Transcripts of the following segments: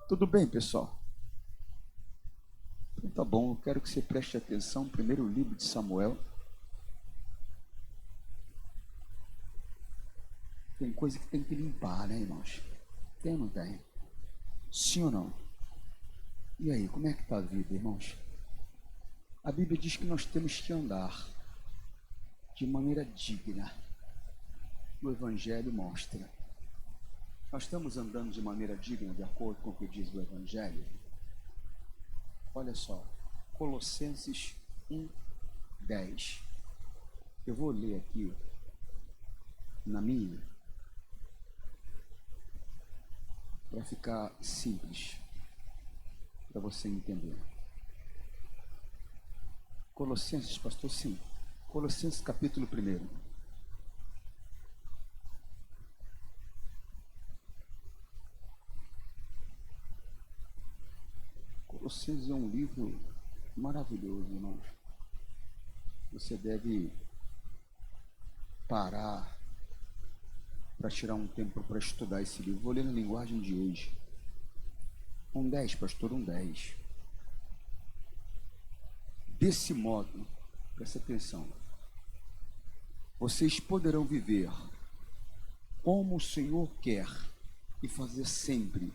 Tudo bem, pessoal? Então tá bom, eu quero que você preste atenção no primeiro livro de Samuel. Tem coisa que tem que limpar, né, irmãos? Tem ou não tem? Sim ou não? E aí, como é que está a vida, irmãos? A Bíblia diz que nós temos que andar de maneira digna. O Evangelho mostra. Nós estamos andando de maneira digna, de acordo com o que diz o Evangelho? Olha só, Colossenses 1:10. Eu vou ler aqui na minha, para ficar simples, para você entender. Colossenses, pastor, sim. Colossenses capítulo 1. Colossenses é um livro maravilhoso, irmãos. Você deve parar para tirar um tempo para estudar esse livro. Vou ler na linguagem de hoje. 1:10, pastor, 1:10. Desse modo, presta atenção, vocês poderão viver como o Senhor quer e fazer sempre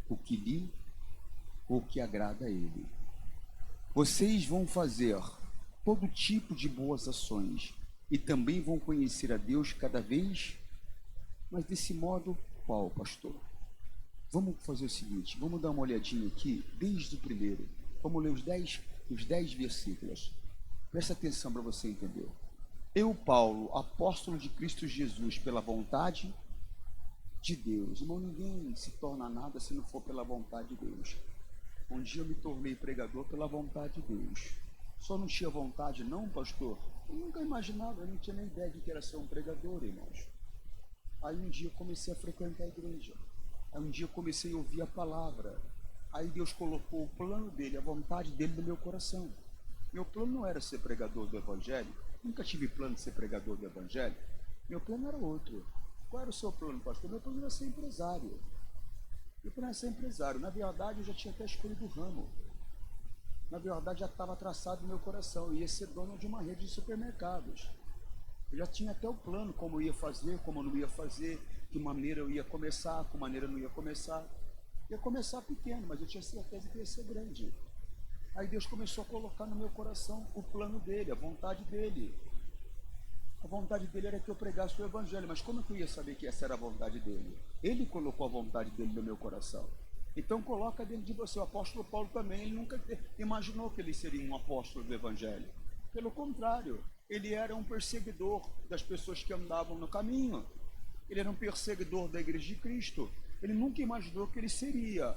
o que lhe ou que agrada a Ele. Vocês vão fazer todo tipo de boas ações e também vão conhecer a Deus cada vez, mas desse modo, qual, pastor? Vamos fazer o seguinte, vamos dar uma olhadinha aqui, desde o primeiro. Vamos ler os 10 versículos. Presta atenção para você entender. Eu, Paulo, apóstolo de Cristo Jesus, pela vontade de Deus. Irmão, ninguém se torna nada se não for pela vontade de Deus. Um dia eu me tornei pregador pela vontade de Deus. Só não tinha vontade não, pastor? Eu nunca imaginava, eu não tinha nem ideia de que era ser um pregador, irmãos. Aí um dia eu comecei a frequentar a igreja. Aí um dia eu comecei a ouvir a palavra. Aí Deus colocou o plano dele, a vontade dele no meu coração. Meu plano não era ser pregador do Evangelho. Nunca tive plano de ser pregador do Evangelho. Meu plano era outro. Qual era o seu plano, pastor? Meu plano era ser empresário. Meu plano era ser empresário. Na verdade, eu já tinha até escolhido o ramo. Na verdade, já estava traçado no meu coração. Eu ia ser dono de uma rede de supermercados. Eu já tinha até o plano, como eu ia fazer, como eu não ia fazer, que maneira eu ia começar, que maneira eu não ia começar. Ia começar pequeno, mas eu tinha certeza que ia ser grande. Aí Deus começou a colocar no meu coração o plano dele, a vontade dele. A vontade dele era que eu pregasse o Evangelho, mas como é que eu ia saber que essa era a vontade dele? Ele colocou a vontade dele no meu coração. Então coloca dentro de você. O apóstolo Paulo também, ele nunca imaginou que ele seria um apóstolo do Evangelho. Pelo contrário, ele era um perseguidor das pessoas que andavam no caminho. Ele era um perseguidor da igreja de Cristo. Ele nunca imaginou que ele seria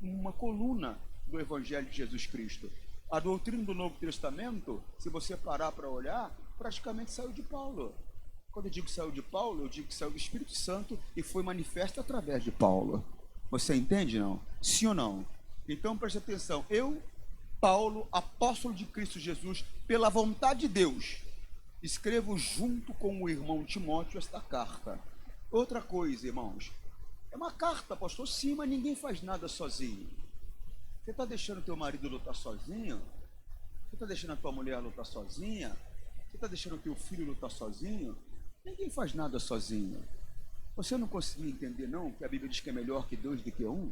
uma coluna do Evangelho de Jesus Cristo. A doutrina do Novo Testamento, se você parar para olhar, praticamente saiu de Paulo. Quando eu digo saiu de Paulo, eu digo que saiu do Espírito Santo e foi manifesto através de Paulo. Você entende, não? Sim ou não? Então preste atenção. Eu, Paulo, apóstolo de Cristo Jesus, pela vontade de Deus, escrevo junto com o irmão Timóteo esta carta. Outra coisa, irmãos, é uma carta, pastor, sim, mas ninguém faz nada sozinho. Você está deixando teu marido lutar sozinho? Você está deixando a tua mulher lutar sozinha? Você está deixando o teu filho lutar sozinho? Ninguém faz nada sozinho. Você não conseguiu entender, não, que a Bíblia diz que é melhor que dois do que um?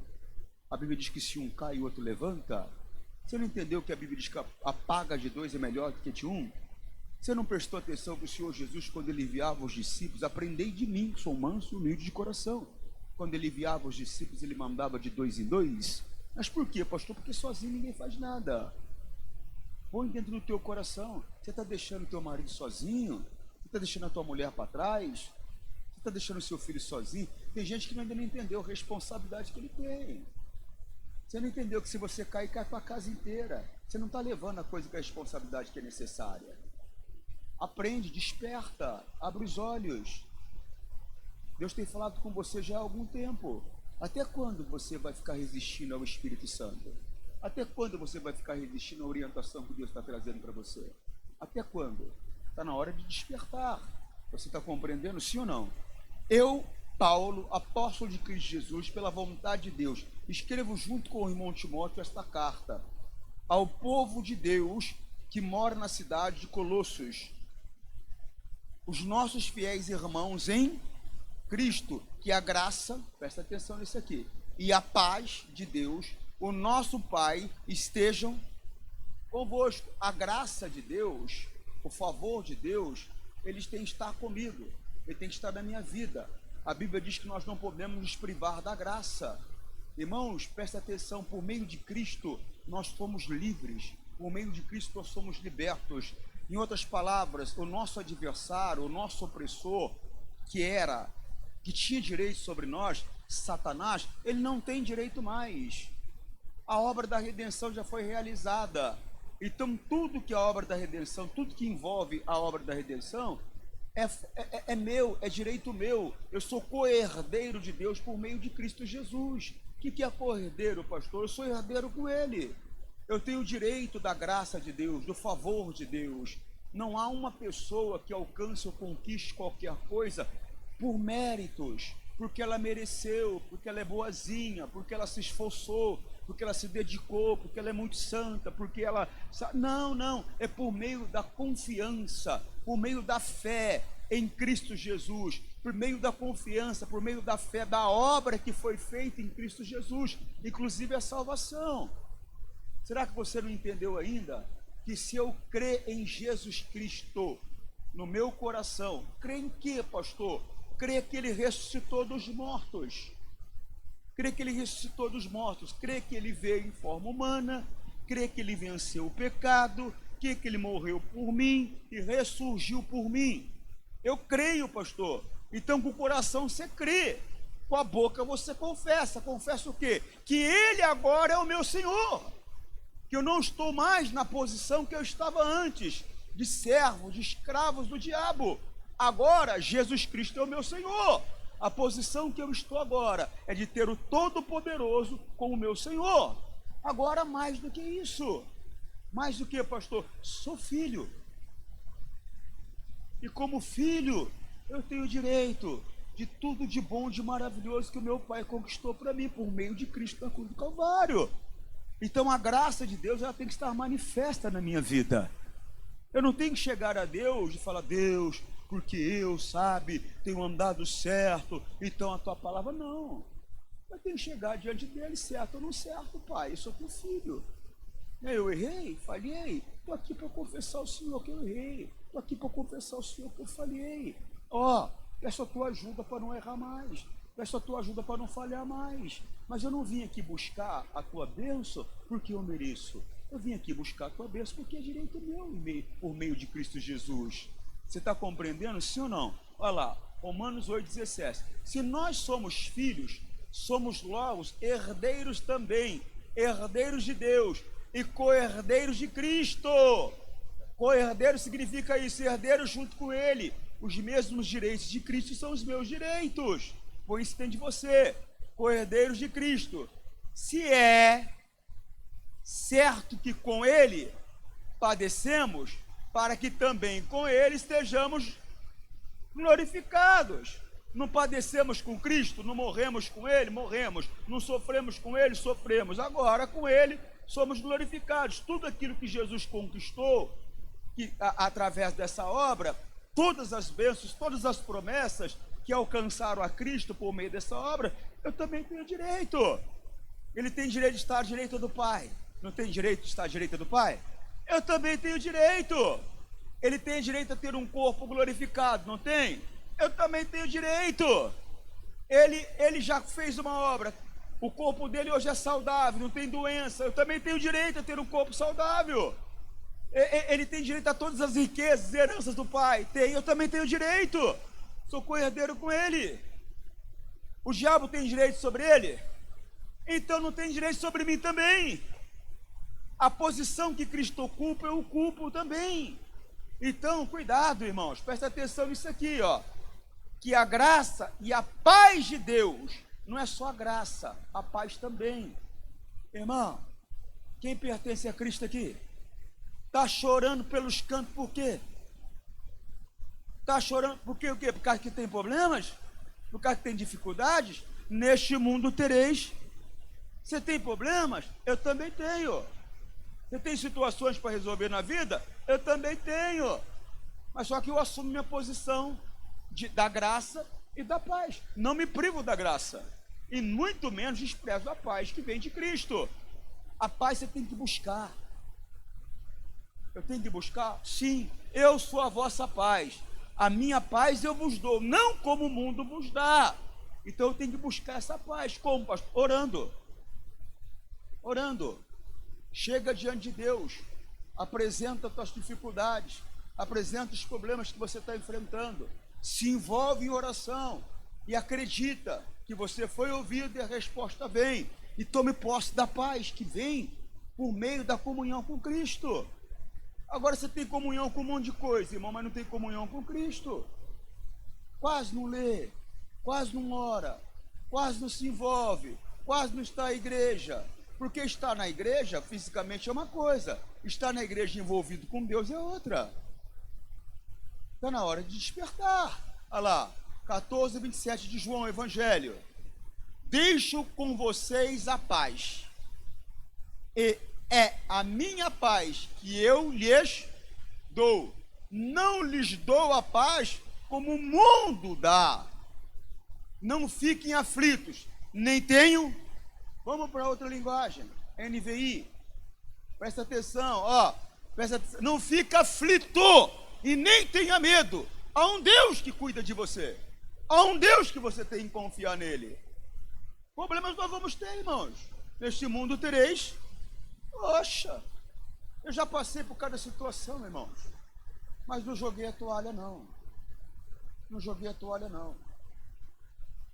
A Bíblia diz que se um cai, o outro levanta. Você não entendeu que a Bíblia diz que a paga de dois é melhor do que de um? Você não prestou atenção que o Senhor Jesus, quando ele enviava os discípulos, aprendei de mim, que sou manso e humilde de coração. Quando ele enviava os discípulos, ele mandava de dois em dois. Mas por quê, pastor? Porque sozinho ninguém faz nada. Põe dentro do teu coração. Você está deixando o teu marido sozinho? Você está deixando a tua mulher para trás? Você está deixando o seu filho sozinho? Tem gente que ainda não entendeu a responsabilidade que ele tem. Você não entendeu que se você cair, cai para a casa inteira. Você não está levando a coisa com a responsabilidade que é necessária. Aprende, desperta, abre os olhos. Deus tem falado com você já há algum tempo. Até quando você vai ficar resistindo ao Espírito Santo? Até quando você vai ficar resistindo à orientação que Deus está trazendo para você? Até quando? Está na hora de despertar. Você está compreendendo, sim ou não? Eu, Paulo, apóstolo de Cristo Jesus, pela vontade de Deus, escrevo junto com o irmão Timóteo esta carta ao povo de Deus que mora na cidade de Colossos, os nossos fiéis irmãos em Cristo, que a graça, presta atenção nisso aqui, e a paz de Deus, o nosso Pai, estejam convosco. A graça de Deus, o favor de Deus, eles têm que estar comigo, ele tem que estar na minha vida. A Bíblia diz que nós não podemos nos privar da graça. Irmãos, presta atenção, por meio de Cristo nós somos livres, por meio de Cristo nós somos libertos. Em outras palavras, o nosso adversário, o nosso opressor, que tinha direito sobre nós, Satanás, ele não tem direito mais. A obra da redenção já foi realizada. Então tudo que é a obra da redenção, tudo que envolve a obra da redenção, é meu, é direito meu. Eu sou co-herdeiro de Deus por meio de Cristo Jesus. O que é co-herdeiro, pastor? Eu sou herdeiro com Ele. Eu tenho o direito da graça de Deus, do favor de Deus. Não há uma pessoa que alcance ou conquiste qualquer coisa por méritos, porque ela mereceu, porque ela é boazinha, porque ela se esforçou, porque ela se dedicou, porque ela é muito santa, porque ela... Não, é por meio da confiança, por meio da fé em Cristo Jesus, por meio da confiança, por meio da fé, da obra que foi feita em Cristo Jesus, inclusive a salvação. Será que você não entendeu ainda? Que se eu crer em Jesus Cristo no meu coração, crer em quê, pastor? Crer que Ele ressuscitou dos mortos. Crer que Ele ressuscitou dos mortos. Crer que Ele veio em forma humana. Crer que Ele venceu o pecado. Crer que Ele morreu por mim e ressurgiu por mim. Eu creio, pastor. Então com o coração você crê. Com a boca você confessa. Confessa o quê? Que Ele agora é o meu Senhor. Que eu não estou mais na posição que eu estava antes, de servo, de escravos do diabo. Agora, Jesus Cristo é o meu Senhor. A posição que eu estou agora é de ter o Todo-Poderoso como meu Senhor. Agora, mais do que isso. Mais do que, pastor? Sou filho. E como filho, eu tenho direito de tudo de bom, de maravilhoso que o meu Pai conquistou para mim, por meio de Cristo na cruz do Calvário. Então a graça de Deus, ela tem que estar manifesta na minha vida. Eu não tenho que chegar a Deus e falar: Deus, porque eu, sabe, tenho andado certo, então a tua palavra... Não, eu tenho que chegar diante dele, certo ou não certo, Pai, eu sou teu filho. Eu errei, falhei, estou aqui para confessar ao Senhor que eu errei, estou aqui para confessar ao Senhor que eu falhei. Peço a tua ajuda para não errar mais, peço a tua ajuda para não falhar mais. Mas eu não vim aqui buscar a tua bênção porque eu mereço. Eu vim aqui buscar a tua bênção porque é direito meu, por meio de Cristo Jesus. Você está compreendendo, sim ou não? Olha lá, Romanos 8,17. Se nós somos filhos, somos logo herdeiros também, herdeiros de Deus e co-herdeiros de Cristo. Co-herdeiro significa isso, herdeiro junto com Ele. Os mesmos direitos de Cristo são os meus direitos. Pois isso tem de você. Co-herdeiros de Cristo. Se é certo que com Ele padecemos, para que também com Ele estejamos glorificados. Não padecemos com Cristo, não morremos com Ele, morremos. Não sofremos com Ele, sofremos. Agora com Ele somos glorificados. Tudo aquilo que Jesus conquistou, através dessa obra, todas as bênçãos, todas as promessas que alcançaram a Cristo por meio dessa obra, eu também tenho direito. Ele tem direito de estar à direita do Pai. Não tem direito de estar à direita do Pai? Eu também tenho direito. Ele tem direito a ter um corpo glorificado, não tem? Eu também tenho direito. Ele já fez uma obra. O corpo dele hoje é saudável, não tem doença. Eu também tenho direito a ter um corpo saudável. Ele tem direito a todas as riquezas e heranças do Pai. Eu também tenho direito. Sou co-herdeiro com Ele. O diabo tem direito sobre ele? Então não tem direito sobre mim também. A posição que Cristo ocupa, eu ocupo também. Então, cuidado, irmãos, presta atenção nisso aqui, que a graça e a paz de Deus, não é só a graça, a paz também. Irmão, quem pertence a Cristo aqui? Está chorando pelos cantos por quê? Está chorando por quê? O quê? Por causa que tem problemas? No caso que tem dificuldades, neste mundo tereis. Você tem problemas? Eu também tenho. Você tem situações para resolver na vida? Eu também tenho. Mas só que eu assumo minha posição da graça e da paz. Não me privo da graça. E muito menos desprezo a paz que vem de Cristo. A paz você tem que buscar. Eu tenho que buscar? Sim, eu sou a vossa paz. A minha paz eu vos dou, não como o mundo vos dá. Então eu tenho que buscar essa paz. Como, pastor? Orando. Orando. Chega diante de Deus. Apresenta as tuas dificuldades. Apresenta os problemas que você está enfrentando. Se envolve em oração. E acredita que você foi ouvido e a resposta vem. E tome posse da paz que vem por meio da comunhão com Cristo. Agora você tem comunhão com um monte de coisa, irmão, mas não tem comunhão com Cristo. Quase não lê, quase não ora, quase não se envolve, quase não está à igreja. Porque estar na igreja fisicamente é uma coisa, estar na igreja envolvido com Deus é outra. Está na hora de despertar. Olha lá, 14, 27 de João, Evangelho. Deixo com vocês a paz. E é a minha paz que eu lhes dou. Não lhes dou a paz como o mundo dá. Não fiquem aflitos, nem tenham. Vamos para outra linguagem, NVI. Presta atenção, ó. Presta atenção. Não fica aflito e nem tenha medo. Há um Deus que cuida de você. Há um Deus que você tem que confiar nele. Problemas nós vamos ter, irmãos. Neste mundo tereis. Poxa, eu já passei por cada situação, irmãos. Mas não joguei a toalha, não. Não joguei a toalha, não.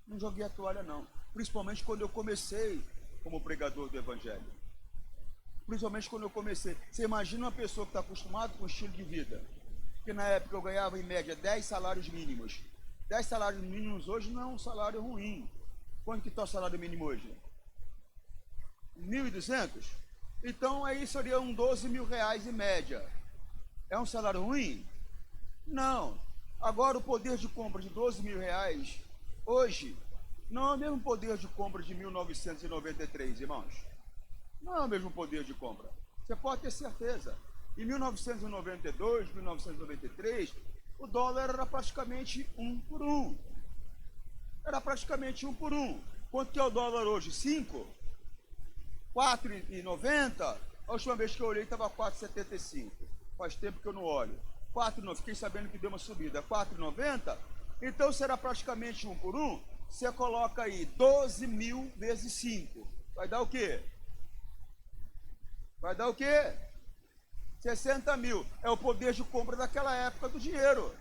Não joguei a toalha, não. Principalmente quando eu comecei como pregador do Evangelho. Principalmente quando eu comecei. Você imagina uma pessoa que está acostumada com o estilo de vida. Que na época eu ganhava em média 10 salários mínimos. 10 salários mínimos hoje não é um salário ruim. Quanto que está o salário mínimo hoje? 1.200? Então aí seria uns 12 mil reais em média. É um salário ruim? Não. Agora o poder de compra de 12 mil reais hoje não é o mesmo poder de compra de 1993, irmãos. Não é o mesmo poder de compra. Você pode ter certeza. Em 1992, 1993, o dólar era praticamente 1 por 1. Era praticamente 1 por 1. Quanto que é o dólar hoje? 5? 4,90? A última vez que eu olhei estava 4,75. Faz tempo que eu não olho. 4,90. Fiquei sabendo que deu uma subida. 4,90? Então será praticamente 1 por 1. Você coloca aí 12 mil vezes 5. Vai dar o quê? Vai dar o quê? 60 mil. É o poder de compra daquela época do dinheiro.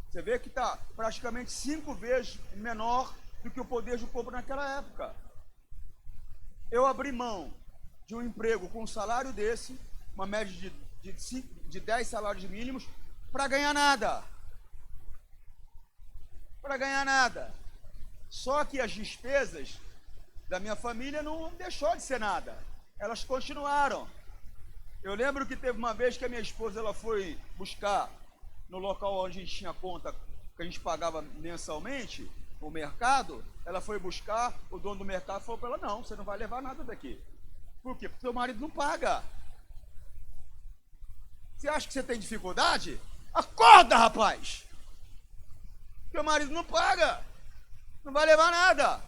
Você vê que está praticamente 5 vezes menor do que o poder de compra naquela época. Eu abri mão de um emprego com um salário desse, uma média de 10 salários mínimos, para ganhar nada. Para ganhar nada. Só que as despesas da minha família não deixou de ser nada. Elas continuaram. Eu lembro que teve uma vez que a minha esposa ela foi buscar no local onde a gente tinha conta, que a gente pagava mensalmente, o mercado, ela foi buscar, o dono do mercado falou para ela, não, você não vai levar nada daqui. Por quê? Porque seu marido não paga. Você acha que você tem dificuldade? Acorda, rapaz! Seu marido não paga, não vai levar nada.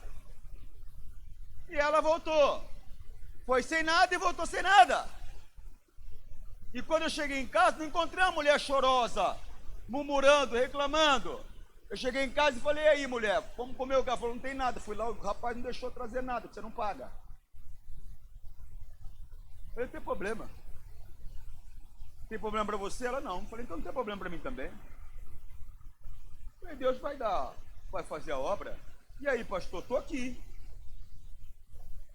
E ela voltou. Foi sem nada e voltou sem nada. E quando eu cheguei em casa, não encontrei uma mulher chorosa, murmurando, reclamando. Eu cheguei em casa e falei, e aí, mulher, vamos comer o que? Ela falou, não tem nada. Fui lá, o rapaz não deixou trazer nada, você não paga. Eu falei, não tem problema. Tem problema para você? Ela, não. Eu falei, então não tem problema para mim também. Eu falei, Deus vai dar, vai fazer a obra. E aí, pastor, estou aqui.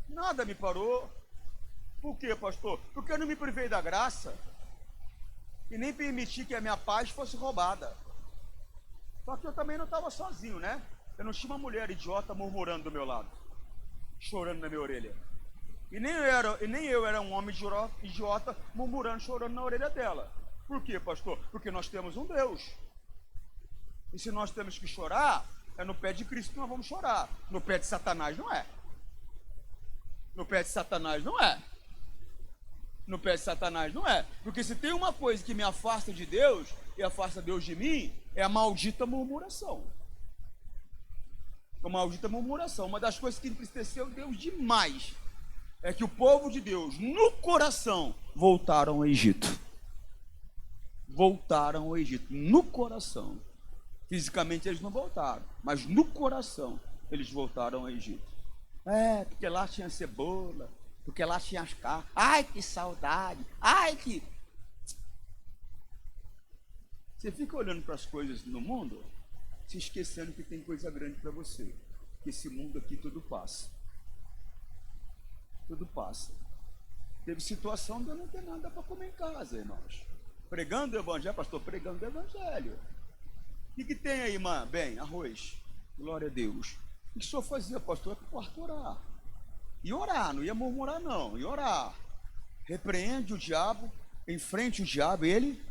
Nada me parou. Por quê, pastor? Porque eu não me privei da graça e nem permiti que a minha paz fosse roubada. Só que eu também não estava sozinho, né? Eu não tinha uma mulher idiota murmurando do meu lado, chorando na minha orelha. E nem eu era um homem idiota murmurando, chorando na orelha dela. Por quê, pastor? Porque nós temos um Deus. E se nós temos que chorar, é no pé de Cristo que nós vamos chorar. No pé de Satanás não é. No pé de Satanás não é. No pé de Satanás não é. Porque se tem uma coisa que me afasta de Deus e afasta Deus de mim, é a maldita murmuração. A maldita murmuração. Uma das coisas que entristeceu Deus demais é que o povo de Deus, no coração, voltaram ao Egito. Voltaram ao Egito, no coração. Fisicamente eles não voltaram, mas no coração eles voltaram ao Egito. Porque lá tinha cebola, porque lá tinha as carnes. Ai, que saudade! Ai, que... Você fica olhando para as coisas no mundo, se esquecendo que tem coisa grande para você. Que esse mundo aqui tudo passa. Tudo passa. Teve situação de eu não ter nada para comer em casa, irmãos. Pregando o evangelho, pastor, pregando o evangelho. O que tem aí, irmã? Bem, arroz. Glória a Deus. O que o senhor fazia, pastor? É para o quarto orar. E orar, não ia murmurar não, ia orar. Repreende o diabo, enfrente o diabo, ele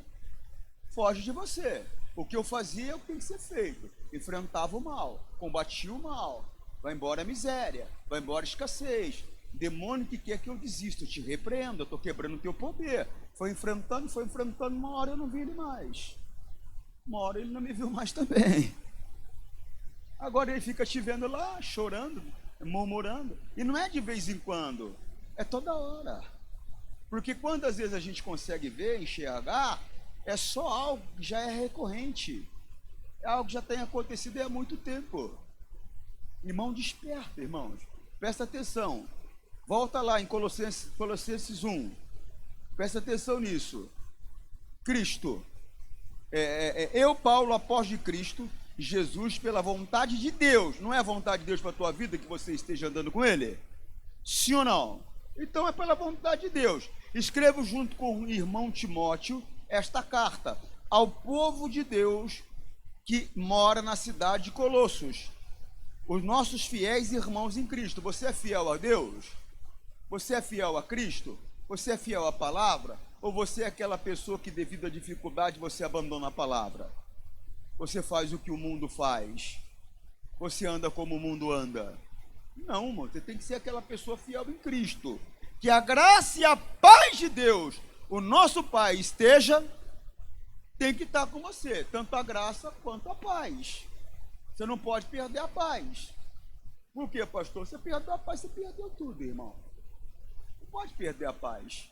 foge de você. O que eu fazia é o que tem que ser feito. Enfrentava o mal, combatia o mal. Vai embora a miséria, vai embora a escassez. Demônio que quer que eu desista, eu te repreendo, eu estou quebrando o teu poder. Foi enfrentando, uma hora eu não vi ele mais. Uma hora ele não me viu mais também. Agora ele fica te vendo lá, chorando, murmurando. E não é de vez em quando, é toda hora. Porque quando às vezes a gente consegue ver, enxergar, é só algo que já é recorrente. É algo que já tem acontecido há muito tempo. Irmão, desperta, irmãos. Presta atenção. Volta lá em Colossenses 1. Presta atenção nisso. Cristo. Eu, Paulo, apóstolo de Cristo, Jesus, pela vontade de Deus. Não é a vontade de Deus para a tua vida que você esteja andando com Ele? Sim ou não? Então é pela vontade de Deus. Escrevo junto com o irmão Timóteo esta carta ao povo de Deus que mora na cidade de Colossos. Os nossos fiéis irmãos em Cristo. Você é fiel a Deus? Você é fiel a Cristo? Você é fiel à palavra? Ou você é aquela pessoa que, devido à dificuldade, você abandona a palavra? Você faz o que o mundo faz? Você anda como o mundo anda? Não, irmão, você tem que ser aquela pessoa fiel em Cristo. Que a graça e a paz de Deus, o nosso Pai, tem que estar com você. Tanto a graça quanto a paz. Você não pode perder a paz. Por quê, pastor? Você perdeu a paz, você perdeu tudo, irmão. Não pode perder a paz.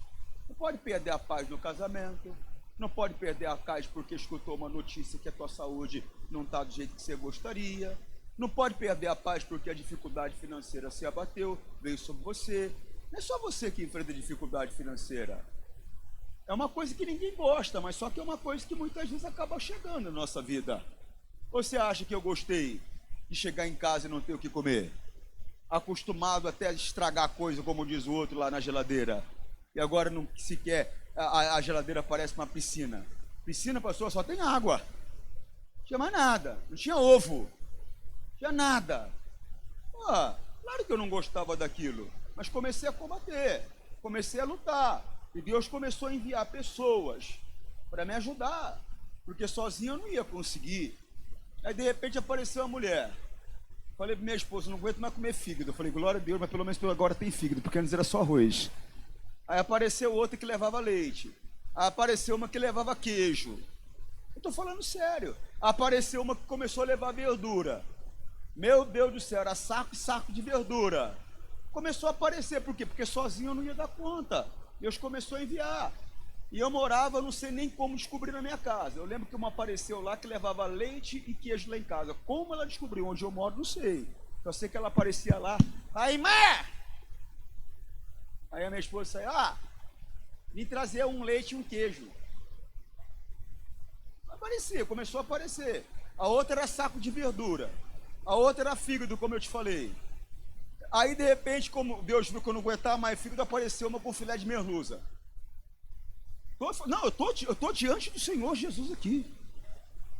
Não pode perder a paz no casamento. Não pode perder a paz porque escutou uma notícia que a tua saúde não está do jeito que você gostaria. Não pode perder a paz porque a dificuldade financeira se abateu, veio sobre você. Não é só você que enfrenta dificuldade financeira. É uma coisa que ninguém gosta, mas só que é uma coisa que muitas vezes acaba chegando na nossa vida. Você acha que eu gostei de chegar em casa e não ter o que comer? Acostumado até a estragar coisa, como diz o outro lá na geladeira. E agora não sequer a geladeira parece uma piscina. Piscina, pastor, só tem água. Não tinha mais nada. Não tinha ovo. Não tinha nada. Claro que eu não gostava daquilo. Mas comecei a combater. Comecei a lutar. E Deus começou a enviar pessoas para me ajudar. Porque sozinho eu não ia conseguir. Aí de repente apareceu uma mulher. Falei para minha esposa, não aguento mais comer fígado. Eu falei, glória a Deus, mas pelo menos agora tem fígado, porque antes era só arroz. Aí apareceu outra que levava leite. Aí apareceu uma que levava queijo. Eu estou falando sério. Apareceu uma que começou a levar verdura. Meu Deus do céu, era saco e saco de verdura. Começou a aparecer, por quê? Porque sozinho eu não ia dar conta. Deus começou a enviar. E eu morava, não sei nem como descobrir na minha casa. Eu lembro que uma apareceu lá que levava leite e queijo lá em casa. Como ela descobriu onde eu moro, não sei. Só sei que ela aparecia lá. Aí, mãe! Aí a minha esposa saiu, vim trazer um leite e um queijo. Aparecia, começou a aparecer. A outra era saco de verdura. A outra era fígado, como eu te falei. Aí, de repente, como Deus viu que eu não aguentava mais fígado, apareceu uma com filé de merluza. Não, eu tô diante do Senhor Jesus aqui.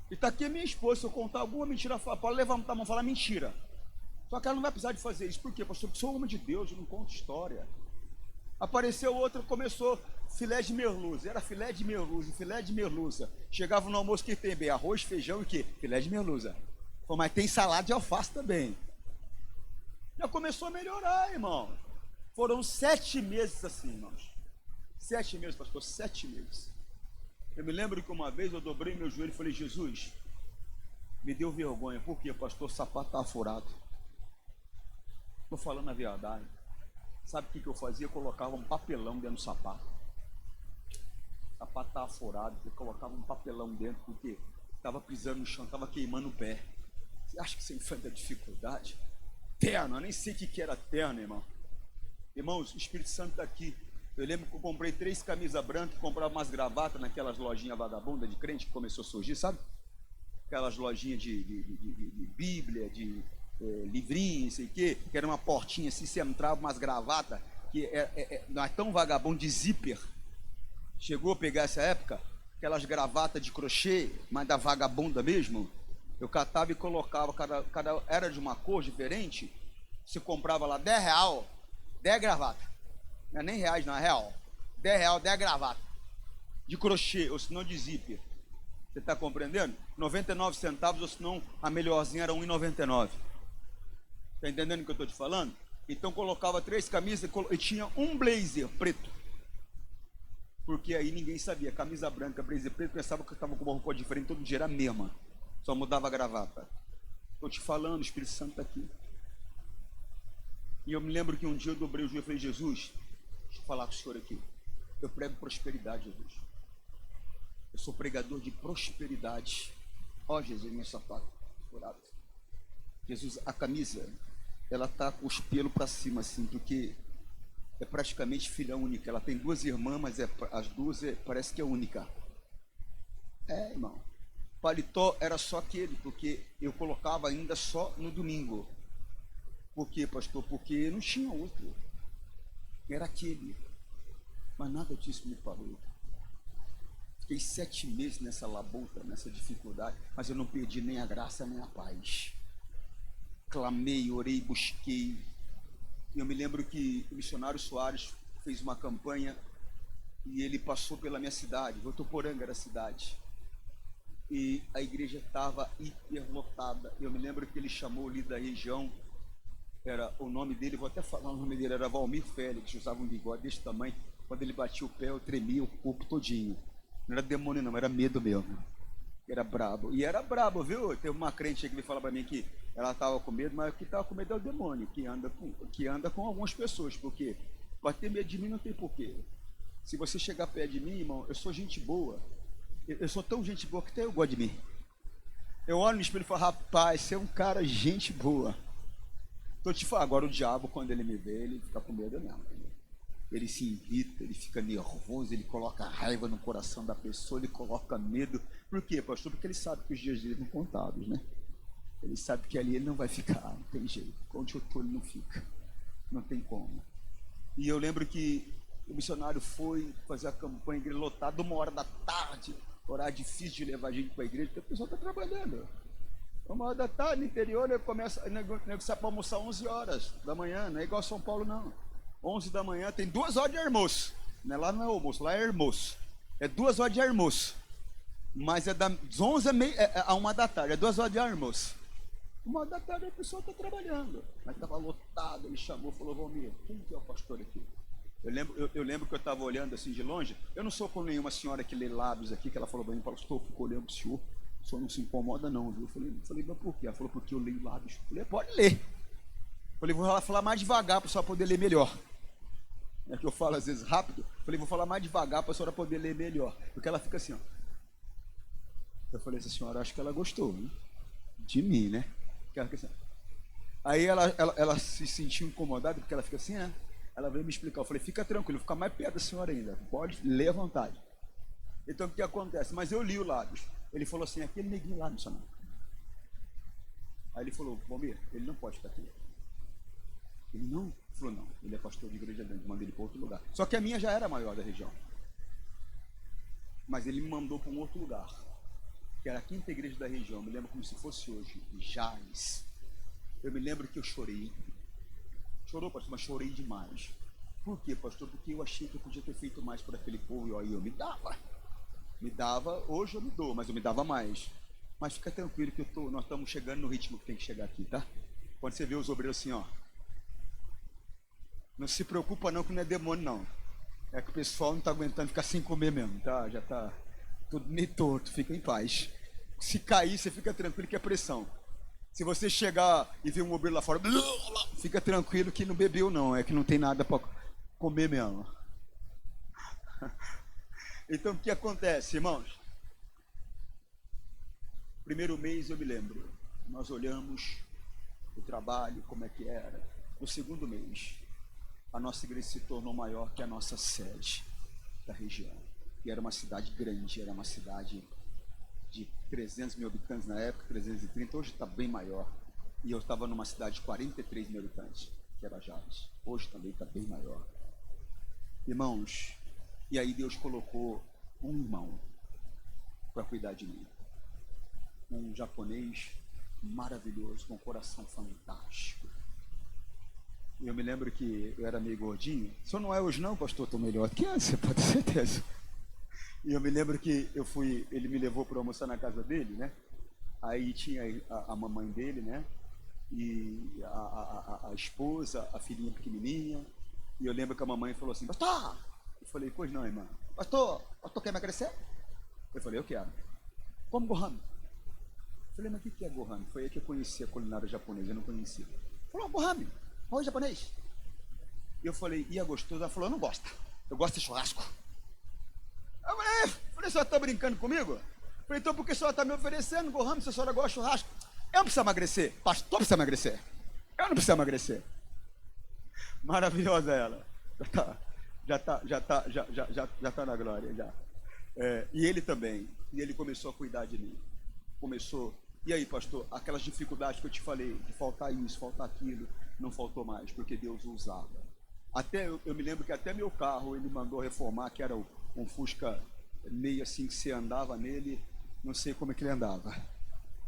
E está aqui a minha esposa. Se eu contar alguma mentira, pode levantar a mão e falar mentira. Só que ela não vai precisar de fazer isso. Por quê, pastor? Porque sou homem de Deus, eu não conto história. Apareceu outro, começou filé de merluza. Era filé de merluza, filé de merluza. Chegava no almoço, que tem bem? Arroz, feijão e o quê? Filé de merluza. Pô, mas tem salada de alface também. Já começou a melhorar, irmão. Foram 7 meses assim, irmãos. 7 meses, pastor, 7 meses. Eu me lembro que uma vez eu dobrei meu joelho e falei: Jesus, me deu vergonha. Por quê, pastor? O sapato estava furado. Estou falando a verdade. Sabe o que eu fazia? Eu colocava um papelão dentro do sapato. O sapato estava furado, eu colocava um papelão dentro, porque estava pisando no chão, estava queimando o pé. Você acha que você enfrenta dificuldade? Terno, eu nem sei o que era terno, irmão. Irmãos, o Espírito Santo está aqui. Eu lembro que eu comprei 3 camisas brancas, comprava umas gravatas naquelas lojinhas vagabundas de crente que começou a surgir, sabe? Aquelas lojinhas de Bíblia, de livrinho, sei o quê, que era uma portinha assim, você entrava umas gravatas, que não é tão vagabundo, de zíper. Chegou a pegar essa época? Aquelas gravatas de crochê, mas da vagabunda mesmo. Eu catava e colocava, cada era de uma cor diferente. Você comprava lá R$10, 10 gravatas. Não é nem reais, não, é real. R$10, 10 gravatas. De crochê, ou senão de zíper. Você está compreendendo? 99 centavos, ou senão a melhorzinha era R$1,99. Está entendendo o que eu estou te falando? Então colocava 3 camisas e tinha um blazer preto. Porque aí ninguém sabia. Camisa branca, blazer preto, pensava que eu estava com uma roupa diferente, todo dia era a mesma. Só mudava a gravata. Estou te falando, o Espírito Santo está aqui. E eu me lembro que um dia eu dobrei o joelho e falei: Jesus, deixa eu falar com o senhor aqui. Eu prego prosperidade, Jesus. Eu sou pregador de prosperidade. Ó, Jesus, meu sapato furado. Jesus, a camisa, ela tá com os pelos para cima, assim, porque é praticamente filha única. Ela tem 2 irmãs, mas as 2 parece que é única. Irmão. Paletó era só aquele, porque eu colocava ainda só no domingo. Por quê, pastor? Porque não tinha outro. Era aquele. Mas nada disso me parou. Fiquei 7 meses nessa labuta, nessa dificuldade, mas eu não perdi nem a graça nem a paz. Clamei, orei, busquei. Eu me lembro que o missionário Soares fez uma campanha e ele passou pela minha cidade. Votuporanga era a cidade. E a igreja estava hiperlotada. Eu me lembro que ele chamou ali da região, era o nome dele, vou até falar o nome dele, era Valmir Félix, usava um bigode desse tamanho. Quando ele batia o pé, eu tremia o corpo todinho. Não era demônio não, era medo mesmo. Era brabo. E era brabo, viu? Teve uma crente que me fala para mim que ela estava com medo, mas o que estava com medo é o demônio, que anda com algumas pessoas, porque para ter medo de mim não tem porquê. Se você chegar perto de mim, irmão, eu sou gente boa. Eu sou tão gente boa que até eu gosto de mim. Eu olho no espelho e falo: rapaz, você é um cara gente boa. Tô te falando, agora o diabo, quando ele me vê, ele fica com medo mesmo. Ele se irrita, ele fica nervoso, ele coloca raiva no coração da pessoa, ele coloca medo. Por quê, pastor? Porque ele sabe que os dias dele estão contados, né? Ele sabe que ali ele não vai ficar, não tem jeito. Onde eu estou, ele não fica. Não tem como. E eu lembro que o missionário foi fazer a campanha, igreja lotada, 1h da tarde, horário difícil de levar gente para a igreja, porque a pessoa está trabalhando. 1h da tarde, no interior, ele começa a negociar para almoçar 11 horas da manhã, não é igual São Paulo, não. 11 da manhã, tem 2 horas de almoço. Lá não é almoço, lá é almoço. É 2 horas de almoço. Mas é das 11 a 1 da tarde, é 2 horas de almoço. 1 da tarde a pessoa está trabalhando. Mas estava lotado, ele chamou, falou: Valmir, quem que é o pastor aqui? Eu lembro que eu estava olhando assim de longe. Eu não sou com nenhuma senhora que lê lábios aqui, que ela falou para mim: pastor, eu fico olhando para o senhor não se incomoda não, viu? Eu falei, mas por quê? Ela falou: porque eu leio lábios. Eu falei: pode ler. Eu falei: vou falar mais devagar para a senhora poder ler melhor. É que eu falo às vezes rápido. Eu falei: vou falar mais devagar para a senhora poder ler melhor. Porque ela fica assim, ó. Eu falei: essa senhora, acho que ela gostou, hein? De mim, né? Ela fica assim. Aí ela se sentiu incomodada, porque ela fica assim, né? Ela veio me explicar. Eu falei: fica tranquilo, fica mais perto da senhora ainda. Pode ler à vontade. Então o que acontece? Mas eu li o lábios. Ele falou assim: aquele neguinho lá, missionário. Aí ele falou: Valmir, ele não pode ficar aqui. Ele não? Ele falou: não, ele é pastor de igreja grande, manda ele para outro lugar. Só que a minha já era a maior da região. Mas ele me mandou para um outro lugar, que era a 5ª igreja da região. Eu me lembro como se fosse hoje, Jales. Eu me lembro que eu chorei. Chorou, pastor, mas chorei demais. Por quê, pastor? Porque eu achei que eu podia ter feito mais por aquele povo e aí eu me dava. Me dava, hoje eu me dou, mas eu me dava mais. Mas fica tranquilo que nós estamos chegando no ritmo que tem que chegar aqui, tá? Quando você vê os obreiros assim, ó, não se preocupa não que não é demônio não. É que o pessoal não está aguentando ficar sem comer mesmo, tá? Já está tudo meio torto, fica em paz. Se cair, você fica tranquilo que é pressão. Se você chegar e ver um obreiro lá fora, fica tranquilo que não bebeu não, é que não tem nada para comer mesmo. Então o que acontece, irmãos? Primeiro mês eu me lembro, nós olhamos o trabalho, como é que era. No segundo mês, a nossa igreja se tornou maior que a nossa sede da região. E era uma cidade grande, era uma cidade de 300 mil habitantes na época, 330, hoje está bem maior. E eu estava numa cidade de 43 mil habitantes, que era Jales. Hoje também está bem maior. Irmãos, e aí Deus colocou um irmão para cuidar de mim. Um japonês maravilhoso, com um coração fantástico. E eu me lembro que eu era meio gordinho. O senhor não é hoje não, pastor? Estou melhor do que antes, você pode ter certeza. E eu me lembro que ele me levou para almoçar na casa dele, né? Aí tinha a mamãe dele, né? E a esposa, a filhinha pequenininha. E eu lembro que a mamãe falou assim, pastor! Eu falei, pois não, irmã. Pastor quer emagrecer? Eu falei, eu quero. Como Gohan? Eu falei, mas o que é Gohan? Foi aí que eu conheci a culinária japonesa, eu não conhecia. Falou, Gohan, arroz japonês. E eu falei, e é gostoso? Ela falou, eu não gosto. Eu gosto de churrasco. Eu falei, a senhora está brincando comigo? Eu falei, então por que a senhora está me oferecendo, Gohan, se a senhora gosta de churrasco? Eu não preciso emagrecer. Pastor precisa emagrecer. Eu não preciso emagrecer. Maravilhosa ela. Já tá na glória, já. E ele também. E ele começou a cuidar de mim. Começou. E aí, pastor, aquelas dificuldades que eu te falei, de faltar isso, faltar aquilo, não faltou mais, porque Deus o usava. Até eu me lembro que até meu carro ele mandou reformar, que era um Fusca meio assim que você andava nele, não sei como é que ele andava.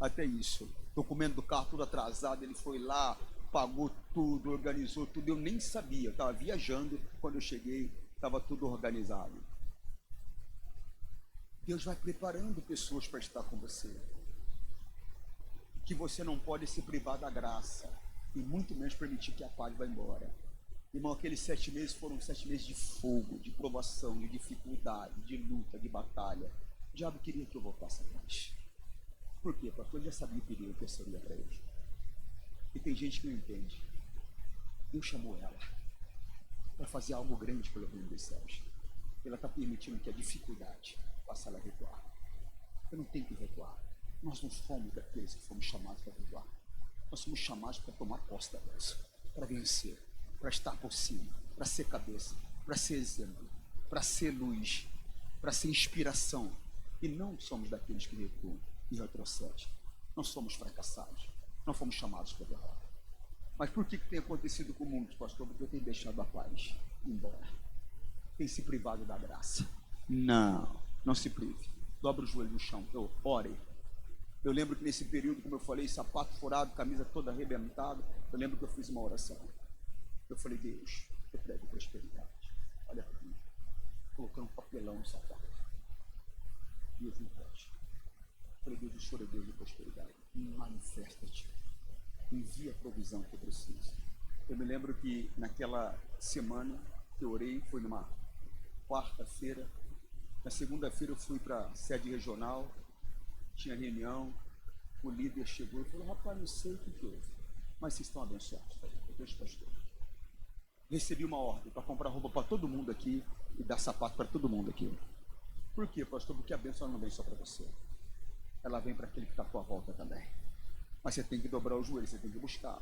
Até isso. Documento do carro tudo atrasado, ele foi lá, pagou tudo, organizou tudo. Eu nem sabia, eu estava viajando, quando eu cheguei, estava tudo organizado. Deus vai preparando pessoas para estar com você. Que você não pode se privar da graça, e muito menos permitir que a paz vá embora. Irmão, aqueles 7 meses foram 7 meses de fogo, de provação, de dificuldade, de luta, de batalha. O diabo queria que eu voltasse atrás. Por quê, pastor? Eu já sabia o perigo que eu seria para ele. E tem gente que não entende. Deus chamou ela para fazer algo grande pelo reino dos céus. Ela está permitindo que a dificuldade faça ela recuar. Eu não tenho que recuar. Nós não fomos daqueles que fomos chamados para recuar. Nós somos chamados para tomar posse da bênção, para vencer, para estar por cima, para ser cabeça, para ser exemplo, para ser luz, para ser inspiração. E não somos daqueles que recuam e retrocedem. Não somos fracassados. Não fomos chamados para derrota. Mas por que tem acontecido com muitos, pastor? Porque eu tenho deixado a paz ir embora. Tem se privado da graça. Não se prive. Dobra o joelho no chão. Ore. Eu lembro que nesse período, como eu falei, sapato furado, camisa toda arrebentada, eu lembro que eu fiz uma oração. Eu falei, Deus, eu prego prosperidade. Olha para mim. Colocando um papelão no sapato. Deus não pode. Eu falei, Deus, o Senhor é Deus de prosperidade. Manifesta-te. Envia a provisão que eu preciso. Eu me lembro que naquela semana que eu orei, foi numa quarta-feira. Na segunda-feira eu fui para a sede regional, tinha reunião, o líder chegou e falou, rapaz, não sei o que houve, mas vocês estão abençoados. Eu falei, pastor. Recebi uma ordem para comprar roupa para todo mundo aqui e dar sapato para todo mundo aqui. Por quê, pastor? Porque a bênção não vem só para você. Ela vem para aquele que está à tua volta também. Mas você tem que dobrar o joelho, você tem que buscar.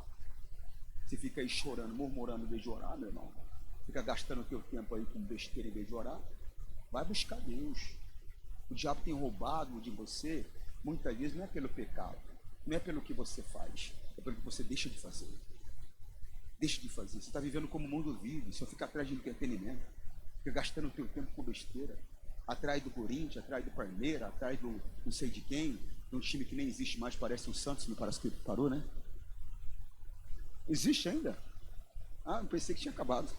Você fica aí chorando, murmurando em vez de orar, meu irmão. Fica gastando o teu tempo aí com besteira em vez de orar. Vai buscar Deus. O diabo tem roubado de você, muitas vezes não é pelo pecado, não é pelo que você faz, é pelo que você deixa de fazer. Deixa de fazer. Você está vivendo como o mundo vive, só fica atrás de entretenimento, fica gastando o teu tempo com besteira, atrás do Corinthians, atrás do Palmeiras, atrás do não sei de quem, de um time que nem existe mais, parece o Santos, não parece que parou, né? Existe ainda? Ah, eu pensei que tinha acabado.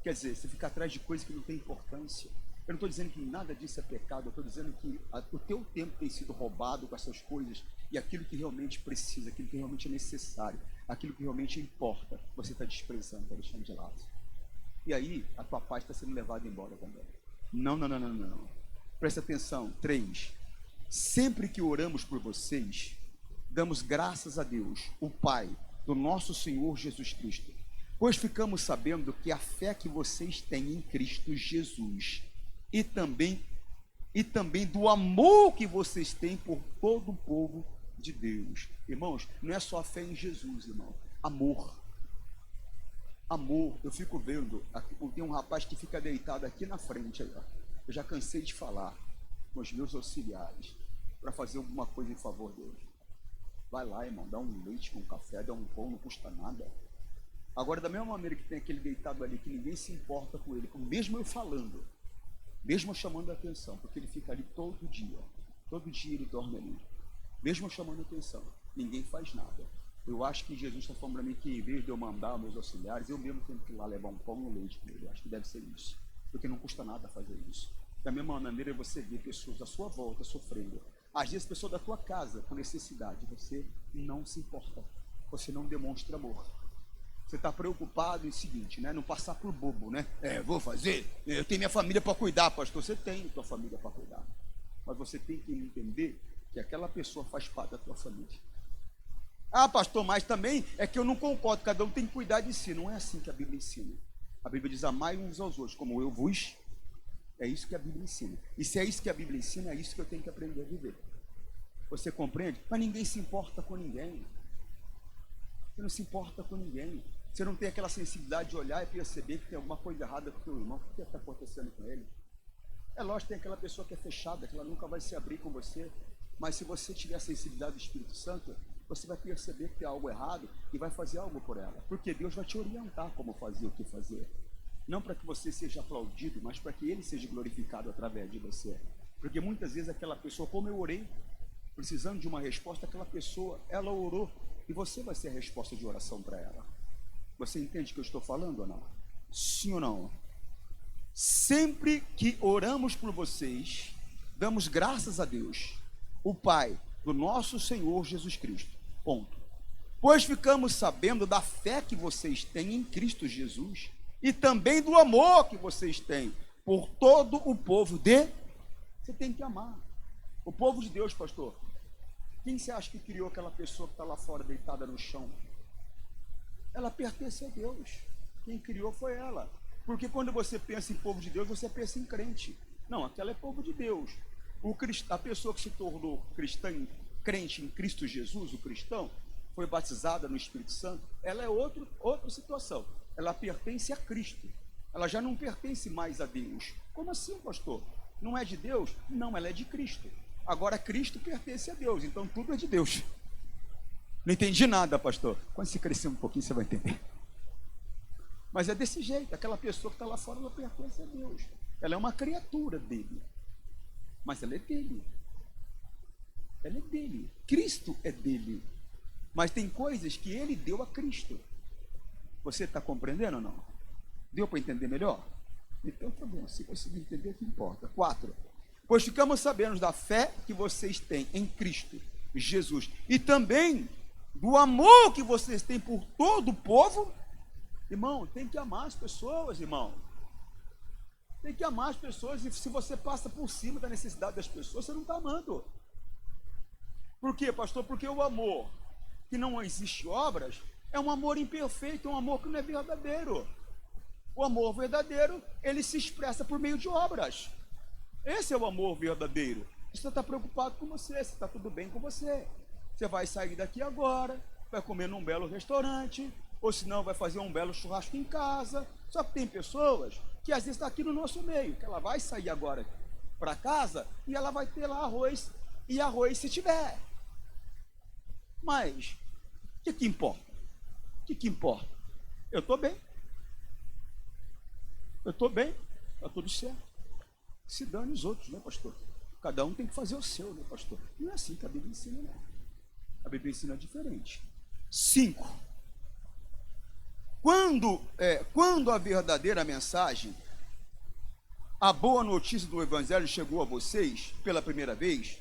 Quer dizer, você fica atrás de coisas que não têm importância. Eu não estou dizendo que nada disso é pecado, eu estou dizendo que o teu tempo tem sido roubado com essas coisas e aquilo que realmente precisa, aquilo que realmente é necessário, aquilo que realmente importa, você está desprezando, está deixando de lado. E aí, a tua paz está sendo levada embora também. Não, não, não, não, não. Presta atenção. 3. Sempre que oramos por vocês, damos graças a Deus, o Pai, do nosso Senhor Jesus Cristo, pois ficamos sabendo que a fé que vocês têm em Cristo Jesus e também do amor que vocês têm por todo o povo de Deus. Irmãos, não é só a fé em Jesus, irmão. Amor. Amor. Eu fico vendo, tem um rapaz que fica deitado aqui na frente, aí, ó. Eu já cansei de falar com os meus auxiliares para fazer alguma coisa em favor deles. Vai lá, irmão, dá um leite com café, dá um pão, não custa nada. Agora, da mesma maneira que tem aquele deitado ali, que ninguém se importa com ele, mesmo eu falando, mesmo eu chamando a atenção, porque ele fica ali todo dia ele dorme ali, mesmo eu chamando a atenção, ninguém faz nada. Eu acho que Jesus está falando para mim que, em vez de eu mandar meus auxiliares, eu mesmo tenho que ir lá levar um pão e um leite com ele. Eu acho que deve ser isso, porque não custa nada fazer isso. Da mesma maneira, você vê pessoas à sua volta sofrendo. Às vezes, pessoas da tua casa com necessidade, você não se importa, você não demonstra amor. Você está preocupado em o seguinte, né? Não passar por bobo, né? Vou fazer, eu tenho minha família para cuidar, pastor. Você tem tua família para cuidar, mas você tem que entender que aquela pessoa faz parte da tua família. Ah, pastor, mas também é que eu não concordo, cada um tem que cuidar de si. Não é assim que a Bíblia ensina. A Bíblia diz: amai uns aos outros, como eu vos. É isso que a Bíblia ensina. E se é isso que a Bíblia ensina, é isso que eu tenho que aprender a viver. Você compreende? Mas ninguém se importa com ninguém. Você não se importa com ninguém. Você não tem aquela sensibilidade de olhar e perceber que tem alguma coisa errada com o teu irmão. O que está acontecendo com ele? É lógico que tem aquela pessoa que é fechada, que ela nunca vai se abrir com você. Mas se você tiver a sensibilidade do Espírito Santo, você vai perceber que tem algo errado e vai fazer algo por ela. Porque Deus vai te orientar como fazer, o que fazer. Não para que você seja aplaudido, mas para que Ele seja glorificado através de você. Porque muitas vezes aquela pessoa, como eu orei, precisando de uma resposta, aquela pessoa, ela orou. E você vai ser a resposta de oração para ela. Você entende o que eu estou falando ou não? Sim ou não? Sempre que oramos por vocês, damos graças a Deus, o Pai do nosso Senhor Jesus Cristo. Ponto. Pois ficamos sabendo da fé que vocês têm em Cristo Jesus e também do amor que vocês têm por todo o povo de... Você tem que amar. O povo de Deus, pastor. Quem você acha que criou aquela pessoa que está lá fora deitada no chão? Ela pertence a Deus. Quem criou foi ela. Porque quando você pensa em povo de Deus, você pensa em crente. Não, aquela é povo de Deus. A pessoa que se tornou crente em Cristo Jesus, o cristão, foi batizada no Espírito Santo, ela é outra situação. Ela pertence a Cristo. Ela já não pertence mais a Deus. Como assim, pastor? Não é de Deus? Não, ela é de Cristo. Agora Cristo pertence a Deus, então tudo é de Deus. Não entendi nada, pastor. Quando você crescer um pouquinho, você vai entender. Mas é desse jeito, aquela pessoa que está lá fora, ela pertence a Deus. Ela é uma criatura dele. Mas ela é dele. Ela é dele. Cristo é dele. Mas tem coisas que ele deu a Cristo. Você está compreendendo ou não? Deu para entender melhor? Então tá bom, se conseguir entender, o que importa. 4. Pois ficamos sabendo da fé que vocês têm em Cristo Jesus e também do amor que vocês têm por todo o povo. Irmão, tem que amar as pessoas, irmão. Tem que amar as pessoas. E se você passa por cima da necessidade das pessoas, você não está amando. Por quê, pastor? Porque o amor que não existe obras é um amor imperfeito, é um amor que não é verdadeiro. O amor verdadeiro, ele se expressa por meio de obras. Esse é o amor verdadeiro. Você está preocupado com você, se está tudo bem com você. Você vai sair daqui agora, vai comer num belo restaurante, ou se não, vai fazer um belo churrasco em casa. Só que tem pessoas que às vezes estão aqui no nosso meio, que ela vai sair agora para casa e ela vai ter lá arroz, e arroz se tiver. Mas, o que importa? O que importa? Eu estou bem. Eu estou bem, está tudo certo. Se dane os outros, né, pastor? Cada um tem que fazer o seu, né, pastor? Não é assim que a Bíblia ensina, não. A Bíblia ensina diferente. 5. Quando a verdadeira mensagem, a boa notícia do Evangelho chegou a vocês pela primeira vez,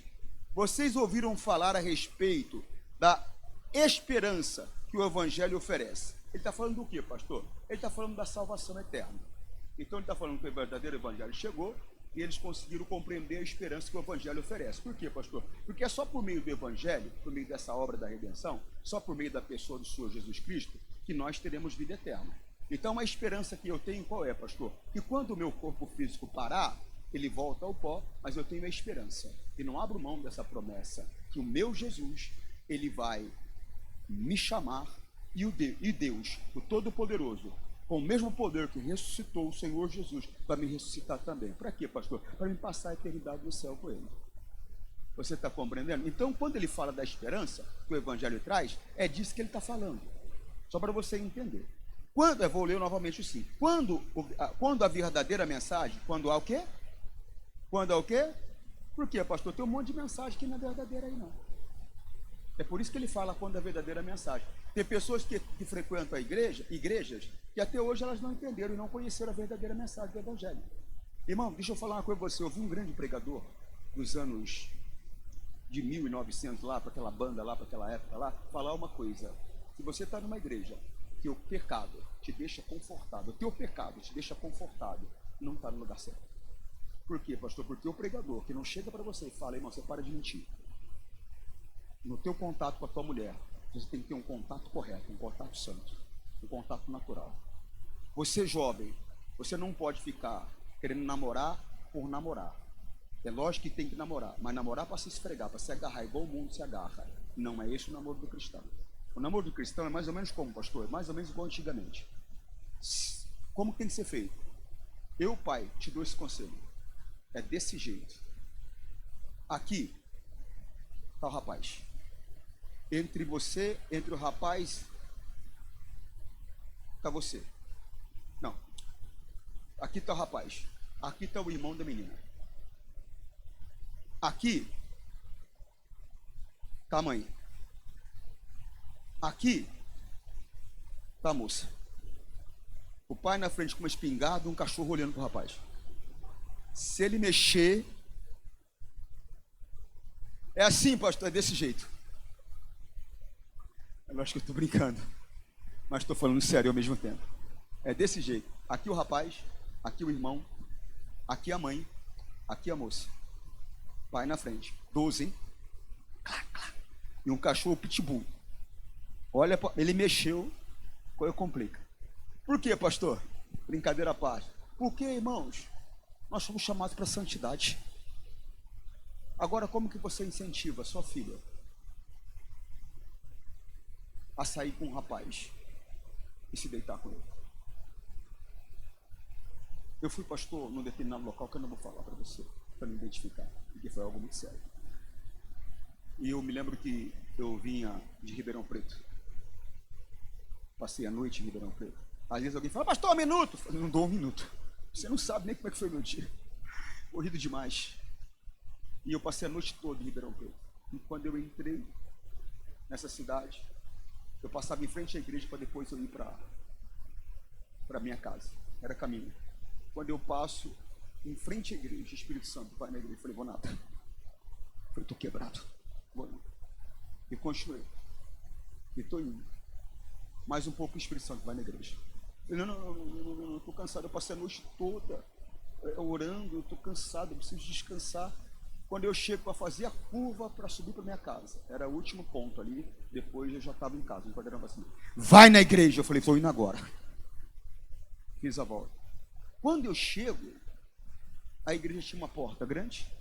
vocês ouviram falar a respeito da esperança que o Evangelho oferece. Ele está falando do quê, pastor? Ele está falando da salvação eterna. Então ele está falando que o verdadeiro Evangelho chegou e eles conseguiram compreender a esperança que o Evangelho oferece. Por quê, pastor? Porque é só por meio do Evangelho, por meio dessa obra da redenção, só por meio da pessoa do Senhor Jesus Cristo, que nós teremos vida eterna. Então a esperança que eu tenho qual é, pastor? Que quando o meu corpo físico parar, ele volta ao pó, mas eu tenho a esperança, e não abro mão dessa promessa, que o meu Jesus, ele vai me chamar, e Deus, o Todo-Poderoso, com o mesmo poder que ressuscitou o Senhor Jesus, vai me ressuscitar também. Para quê, pastor? Para me passar a eternidade no céu com ele. Você está compreendendo? Então, quando ele fala da esperança que o Evangelho traz, é disso que ele está falando. Só para você entender. Eu vou ler novamente assim. Quando a verdadeira mensagem, quando há o quê? Quando há o quê? Por quê, pastor? Tem um monte de mensagem que não é verdadeira aí, não. É por isso que ele fala quando é a verdadeira mensagem. Tem pessoas que frequentam igrejas, que até hoje elas não entenderam e não conheceram a verdadeira mensagem do Evangelho. Irmão, deixa eu falar uma coisa para você. Eu vi um grande pregador dos anos de 1900 lá, para aquela banda lá, para aquela época lá, falar uma coisa. Se você está numa igreja que o pecado te deixa confortável, o teu pecado te deixa confortável, não está no lugar certo. Por quê, pastor? Porque o pregador que não chega para você e fala, irmão, você para de mentir. No teu contato com a tua mulher, você tem que ter um contato correto, um contato santo, um contato natural. Você jovem, você não pode ficar querendo namorar por namorar. É lógico que tem que namorar, mas namorar para se esfregar, para se agarrar, igual o mundo se agarra. Não é esse o namoro do cristão. O namoro do cristão é mais ou menos como, pastor? É mais ou menos igual antigamente. Como tem que ser feito? Eu, pai, te dou esse conselho. É desse jeito. Aqui está o rapaz. Entre o rapaz, está você. Não. Aqui está o rapaz. Aqui está o irmão da menina. Aqui está a mãe. Aqui está a moça. O pai na frente com uma espingarda e um cachorro olhando para o rapaz. Se ele mexer... É assim, pastor, é desse jeito. Eu acho que eu estou brincando, mas estou falando sério ao mesmo tempo. É desse jeito. Aqui o rapaz, aqui o irmão, aqui a mãe, aqui a moça. Pai na frente. 12, hein? E um cachorro pitbull. Olha, ele mexeu, coisa complica. Por quê, pastor? Brincadeira à parte. Porque, irmãos, nós somos chamados para a santidade. Agora, como que você incentiva a sua filha a sair com um rapaz e se deitar com ele? Eu fui pastor num determinado local que eu não vou falar para você, para me identificar, porque foi algo muito sério. E eu me lembro que eu vinha de Ribeirão Preto. Passei a noite em Ribeirão Preto. Às vezes alguém fala, pastor, 1 minuto. Eu não dou 1 minuto. Você não sabe nem como é que foi meu dia. Corrido demais. E eu passei a noite toda em Ribeirão Preto. E quando eu entrei nessa cidade, eu passava em frente à igreja para depois eu ir para minha casa. Era caminho. Quando eu passo em frente à igreja, o Espírito Santo vai na igreja. Eu falei, vou nada. Eu falei, estou quebrado. Vou não. E continuei. E estou indo. Mais um pouco o Espírito Santo vai na igreja. Eu falei, não, estou cansado. Eu passei a noite toda orando, eu estou cansado, eu preciso descansar. Quando eu chego para fazer a curva para subir para minha casa, era o último ponto ali, depois eu já estava em casa, não poderia assim. Vai na igreja, eu falei, estou indo agora. Fiz a volta. Quando eu chego, a igreja tinha uma porta grande,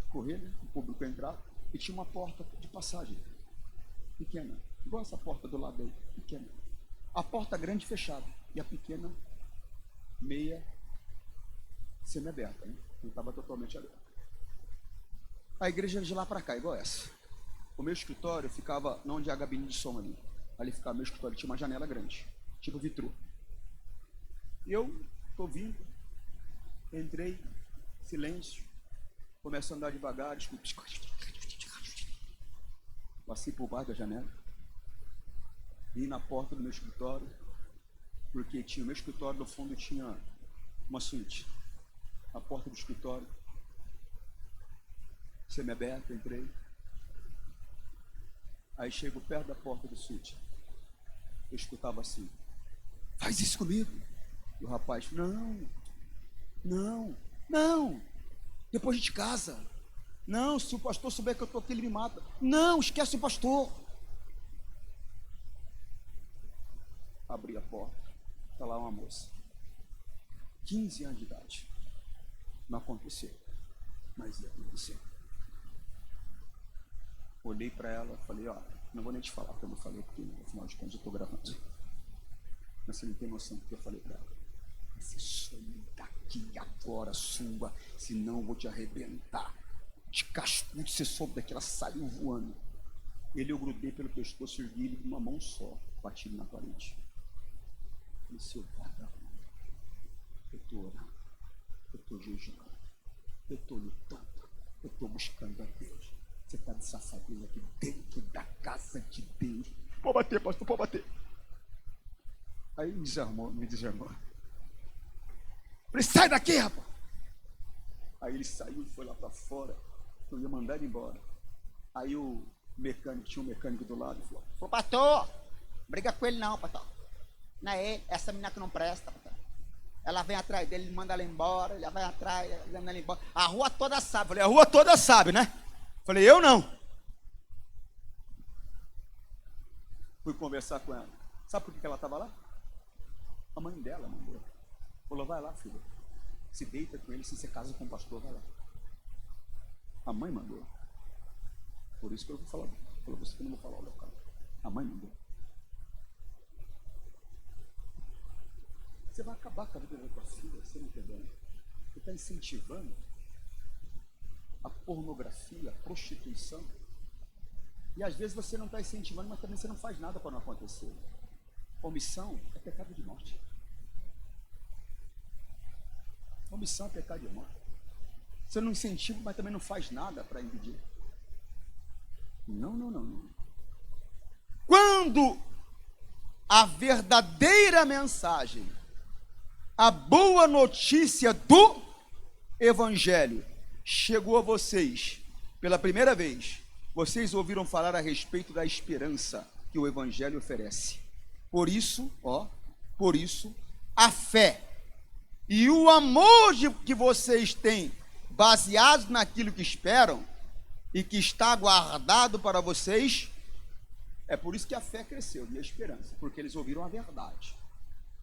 correr, né? O público entrar, e tinha uma porta de passagem, pequena, igual essa porta do lado aí, pequena. A porta grande fechada, e a pequena, meia, semi-aberta, né? Não estava totalmente aberta. A igreja de lá para cá, igual essa. O meu escritório ficava onde há a gabine de som ali. Ali ficava meu escritório, tinha uma janela grande, tipo vitrô. E eu estou vindo, entrei, silêncio, começo a andar devagar, escuto. Passei por baixo da janela, vim na porta do meu escritório, porque tinha o meu escritório, no fundo tinha uma suíte. A porta do escritório, semi-aberta, entrei. Aí chego perto da porta do suíte. Eu escutava assim: faz isso comigo. E o rapaz: não, depois a gente casa. Não, se o pastor souber que eu estou aqui, ele me mata. Não, esquece o pastor. Abri a porta, está lá uma moça, 15 anos de idade. Não aconteceu, mas ia acontecer. Olhei para ela e falei: ó, não vou nem te falar como eu falei, porque no final de contas eu estou gravando. Mas você não tem noção do que eu falei para ela. Esse sonho daqui agora sua, senão eu vou te arrebentar. De cascudo, você soube daqui, ela saiu voando. Eu grudei pelo pescoço, ergui ele com uma mão só, bati na parede. Falei: seu vagabundo, eu estou orando, eu estou jejuando, eu estou lutando, eu estou buscando a Deus. Você está de safadeza aqui dentro da casa de Deus. Pode bater, pastor, pode bater. Aí me desarmou. Falei: sai daqui, rapaz. Aí ele saiu e foi lá para fora. Eu ia mandar ele embora. Aí o mecânico, tinha um mecânico do lado, falou: pastor, briga com ele não, pastor. Não é ele, essa menina que não presta, pastor. Ela vem atrás dele, ele manda ela embora, ele vai atrás, ele manda ela embora. A rua toda sabe. Falei: a rua toda sabe, né? Falei: eu não. Fui conversar com ela. Sabe por que ela estava lá? A mãe dela mandou. Falou: vai lá, filho, se deita com ele, se você casa com o pastor, vai lá. A mãe mandou. Por isso que eu vou falar. Falou: você que eu não vou falar o local. A mãe mandou. Você vai acabar com a vida da tua filha, você não entendeu? Você está incentivando a pornografia, a prostituição. E às vezes você não está incentivando, mas também você não faz nada para não acontecer. Omissão é pecado de morte. Omissão é pecado de morte. Você não incentiva, mas também não faz nada para impedir. Não. Quando a verdadeira mensagem, a boa notícia do Evangelho chegou a vocês pela primeira vez, vocês ouviram falar a respeito da esperança que o Evangelho oferece. Por isso, a fé e o amor que vocês têm, baseados naquilo que esperam e que está guardado para vocês, é por isso que a fé cresceu e a esperança, porque eles ouviram a verdade,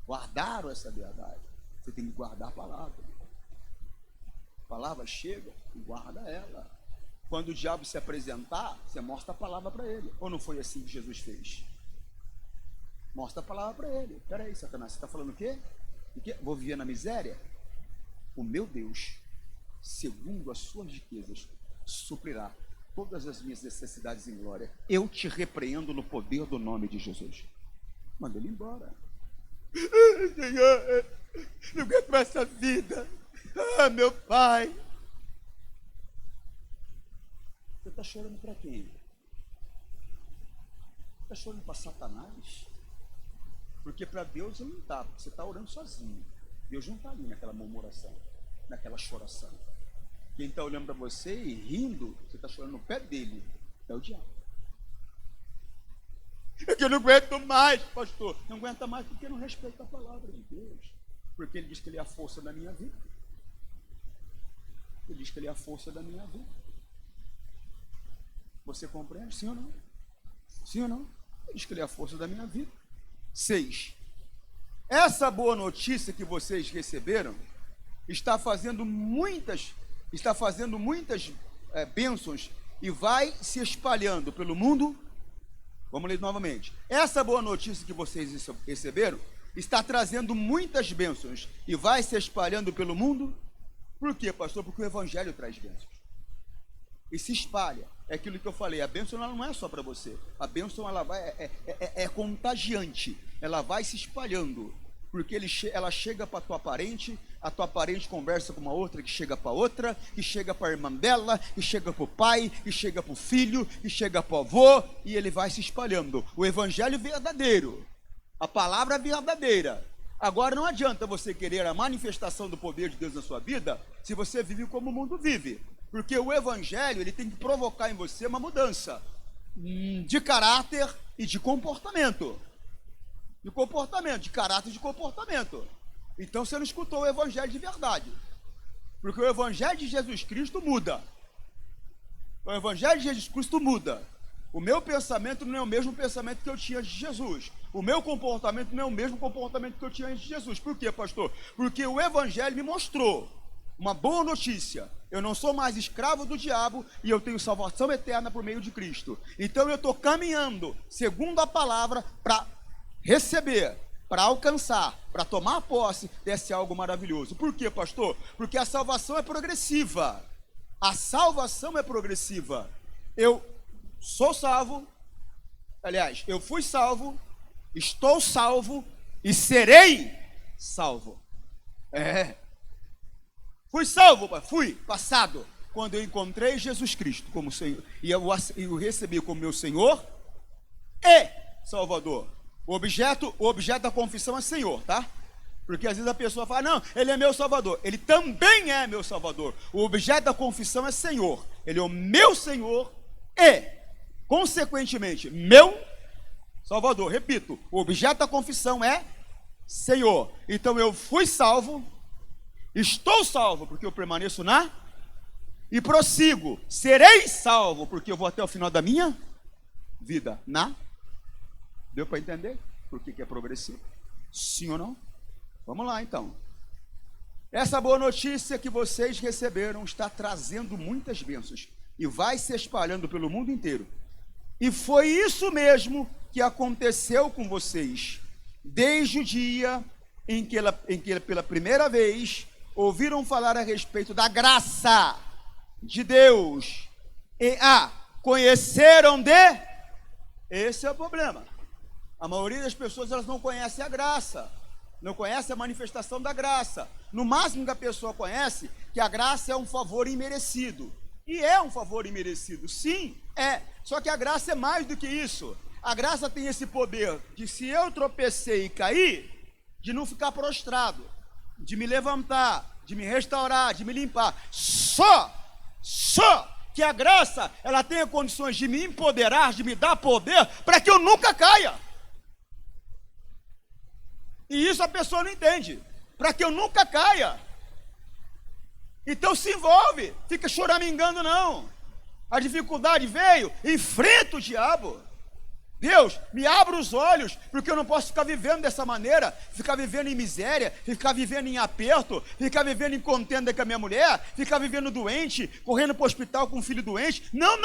guardaram essa verdade. Você tem que guardar a palavra. A palavra chega e guarda ela. Quando o diabo se apresentar, você mostra a palavra para ele. Ou não foi assim que Jesus fez? Mostra a palavra para ele. Peraí, Satanás, você está falando o quê? Vou viver na miséria? O meu Deus, segundo as suas riquezas, suprirá todas as minhas necessidades em glória. Eu te repreendo no poder do nome de Jesus. Manda ele embora. Senhor, não aguento mais essa vida. Meu pai. Você está chorando para quem? Está chorando para Satanás? Porque para Deus ele não está, porque você está orando sozinho. Deus não está ali naquela murmuração, naquela choração. Quem está olhando para você e rindo, você está chorando no pé dele, é o diabo. É que eu não aguento mais, pastor. Não aguenta mais porque não respeita a palavra de Deus. Porque ele diz que ele é a força da minha vida. Ele diz que ele é a força da minha vida. Você compreende? Sim ou não? Sim ou não? Ele diz que ele é a força da minha vida. 6. Essa boa notícia que vocês receberam está fazendo muitas bênçãos e vai se espalhando pelo mundo. Vamos ler novamente. Essa boa notícia que vocês receberam está trazendo muitas bênçãos e vai se espalhando pelo mundo. Por quê, pastor? Porque o Evangelho traz bênçãos. E se espalha. É aquilo que eu falei, a bênção ela não é só para você. A bênção ela é contagiante. Ela vai se espalhando. Porque ela chega para a tua parente conversa com uma outra, que chega para outra, que chega para a irmã dela, que chega para o pai, que chega para o filho, que chega para o avô, e ele vai se espalhando. O Evangelho verdadeiro, a palavra verdadeira, Agora não adianta você querer a manifestação do poder de Deus na sua vida se você vive como o mundo vive. Porque o evangelho, ele tem que provocar em você uma mudança de caráter e de comportamento. De comportamento, de caráter e de comportamento. Então você não escutou o evangelho de verdade. Porque o evangelho de Jesus Cristo muda. O evangelho de Jesus Cristo muda. O meu pensamento não é o mesmo pensamento que eu tinha de Jesus. O meu comportamento não é o mesmo comportamento que eu tinha de Jesus. Por quê, pastor? Porque o evangelho me mostrou uma boa notícia. Eu não sou mais escravo do diabo e eu tenho salvação eterna por meio de Cristo. Então eu estou caminhando segundo a palavra para receber, para alcançar, para tomar posse desse algo maravilhoso. Por quê, pastor? Porque a salvação é progressiva. A salvação é progressiva. Eu sou salvo, aliás, eu fui salvo, estou salvo e serei salvo. Fui salvo, fui, passado, quando eu encontrei Jesus Cristo como Senhor, e eu o recebi como meu Senhor e Salvador. O objeto da confissão é Senhor, tá? Porque às vezes a pessoa fala, não, ele é meu Salvador. Ele também é meu Salvador. O objeto da confissão é Senhor. Ele é o meu Senhor e, consequentemente, meu Salvador. Repito, o objeto da confissão é Senhor. Então eu fui salvo, estou salvo porque eu permaneço e prossigo. Serei salvo porque eu vou até o final da minha vida Deu para entender por que é progressivo? Sim ou não? Vamos lá então. Essa boa notícia que vocês receberam está trazendo muitas bênçãos e vai se espalhando pelo mundo inteiro. E foi isso mesmo que aconteceu com vocês, desde o dia em que pela primeira vez ouviram falar a respeito da graça de Deus e a conheceram Esse é o problema. A maioria das pessoas, elas não conhecem a graça, não conhecem a manifestação da graça. No máximo que a pessoa conhece, que a graça é um favor imerecido. E é um favor imerecido, sim, é. Só que a graça é mais do que isso. A graça tem esse poder de, se eu tropecei e caí, de não ficar prostrado, de me levantar, de me restaurar, de me limpar. Só que a graça, ela tenha condições de me empoderar, de me dar poder, para que eu nunca caia. E isso a pessoa não entende. Para que eu nunca caia. Então se envolve, fica choramingando não. A dificuldade veio, enfrenta o diabo. Deus, me abra os olhos, porque eu não posso ficar vivendo dessa maneira, ficar vivendo em miséria, ficar vivendo em aperto, ficar vivendo em contenda com a minha mulher, ficar vivendo doente, correndo para o hospital com um filho doente. Não.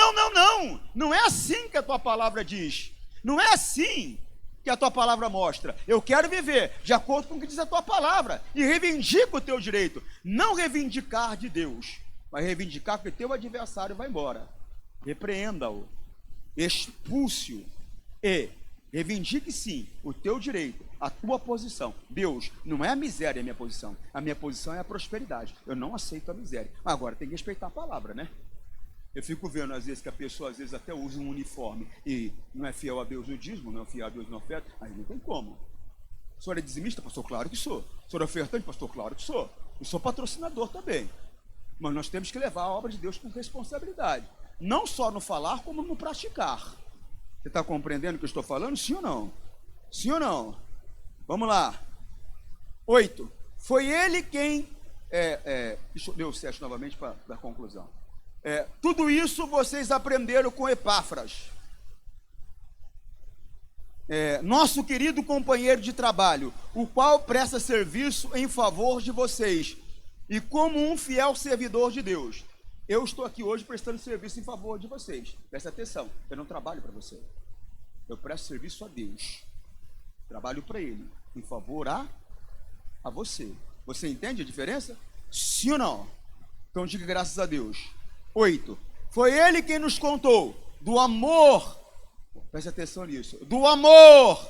Não é assim que a tua palavra diz. Não é assim que a tua palavra mostra. Eu quero viver de acordo com o que diz a tua palavra e reivindico o teu direito. Não reivindicar de Deus, mas reivindicar que o teu adversário vai embora. Repreenda-o, expulse-o e reivindique sim o teu direito, a tua posição. Deus, não é a miséria a minha posição. A minha posição é a prosperidade. Eu não aceito a miséria. Agora tem que respeitar a palavra, né? Eu fico vendo às vezes que a pessoa às vezes até usa um uniforme e não é fiel a Deus no dízimo, não é fiel a Deus na oferta, aí não tem como. O senhor é dizimista, pastor? Claro que sou. O senhor é ofertante, pastor? Claro que sou. Eu sou patrocinador também. Mas nós temos que levar a obra de Deus com responsabilidade. Não só no falar, como no praticar. Você está compreendendo o que eu estou falando? Sim ou não? Sim ou não? Vamos lá. 8. Foi ele quem... deixa eu ler o 7 novamente para a conclusão. Tudo isso vocês aprenderam com Epáfras, nosso querido companheiro de trabalho, o qual presta serviço em favor de vocês, e como um fiel servidor de Deus. Eu estou aqui hoje prestando serviço em favor de vocês. Presta atenção, eu não trabalho para você. Eu presto serviço a Deus. Trabalho para Ele, em favor a você. Você entende a diferença? Sim ou não? Então diga graças a Deus. 8. Foi ele quem nos contou do amor. Preste atenção nisso. Do amor.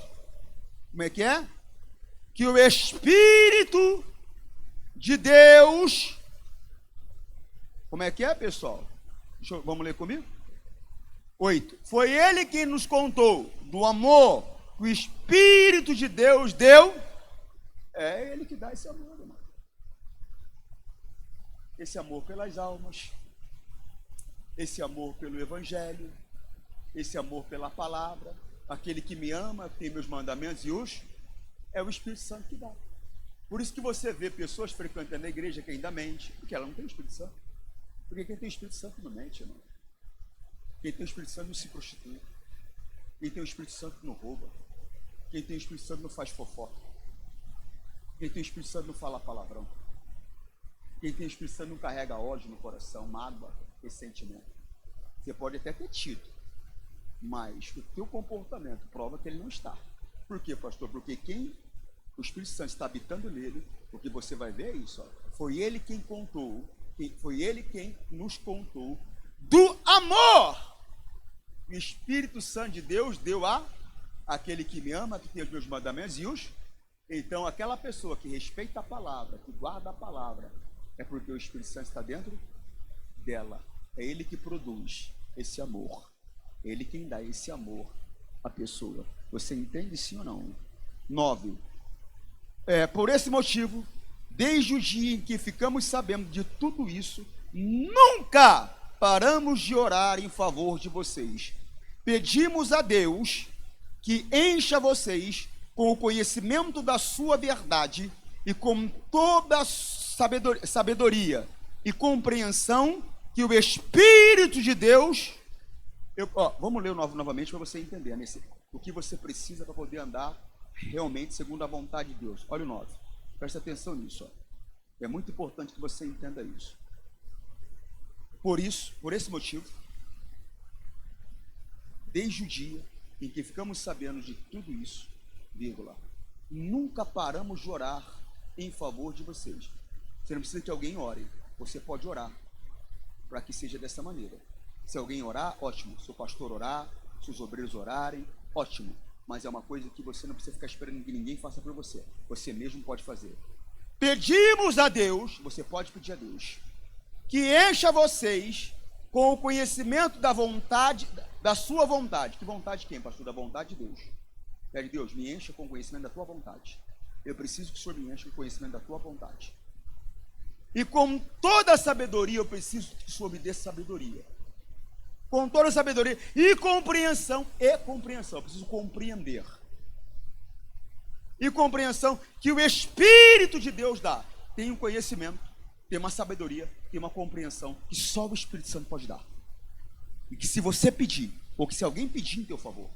Como é? Que o Espírito de Deus. Como é, pessoal? Vamos ler comigo? 8. Foi ele quem nos contou do amor que o Espírito de Deus deu É Ele que dá esse amor, irmão. Esse amor pelas almas, esse amor pelo Evangelho, esse amor pela palavra. Aquele que me ama, tem meus mandamentos é o Espírito Santo que dá. Por isso que você vê pessoas frequentando a igreja que ainda mente, porque ela não tem o Espírito Santo. Porque quem tem o Espírito Santo não mente, irmão. Quem tem o Espírito Santo não se prostitui. Quem tem o Espírito Santo não rouba. Quem tem o Espírito Santo não faz fofoca. Quem tem o Espírito Santo não fala palavrão. Quem tem o Espírito Santo não carrega ódio no coração, mágoa, ressentimento. Você pode até ter tido, mas o teu comportamento prova que ele não está. Por quê, pastor? Porque o Espírito Santo está habitando nele, o que você vai ver é isso. Ó. Foi ele quem contou, foi ele quem nos contou do amor. O Espírito Santo de Deus deu a aquele que me ama, que tem os meus mandamentos Então, aquela pessoa que respeita a palavra, que guarda a palavra, é porque o Espírito Santo está dentro dela. É ele que produz esse amor. É ele quem dá esse amor à pessoa. Você entende sim ou não? 9. Por esse motivo, desde o dia em que ficamos sabendo de tudo isso, nunca paramos de orar em favor de vocês. Pedimos a Deus que encha vocês com o conhecimento da sua verdade e com toda a sabedoria e compreensão que o Espírito de Deus... vamos ler o 9 novamente para você entender o que você precisa para poder andar realmente segundo a vontade de Deus. Olha o 9, presta atenção nisso. É muito importante que você entenda isso. Por esse motivo, desde o dia em que ficamos sabendo de tudo isso, nunca paramos de orar em favor de vocês. Você não precisa que alguém ore, você pode orar para que seja dessa maneira. Se alguém orar, ótimo. Se o pastor orar, se os obreiros orarem, ótimo. Mas é uma coisa que você não precisa ficar esperando que ninguém faça por você. Você mesmo pode fazer. Pedimos a Deus, você pode pedir a Deus, que encha vocês com o conhecimento da vontade, da sua vontade. Que vontade de quem, pastor? Da vontade de Deus. Pede, Deus, me encha com o conhecimento da tua vontade. Eu preciso que o Senhor me encha com o conhecimento da tua vontade. E com toda a sabedoria, eu preciso que o Senhor me dê sabedoria. Com toda a sabedoria e compreensão. Eu preciso compreender. E compreensão que o Espírito de Deus dá. Tem um conhecimento, tem uma sabedoria, tem uma compreensão que só o Espírito Santo pode dar. E que se você pedir, ou que se alguém pedir em teu favor,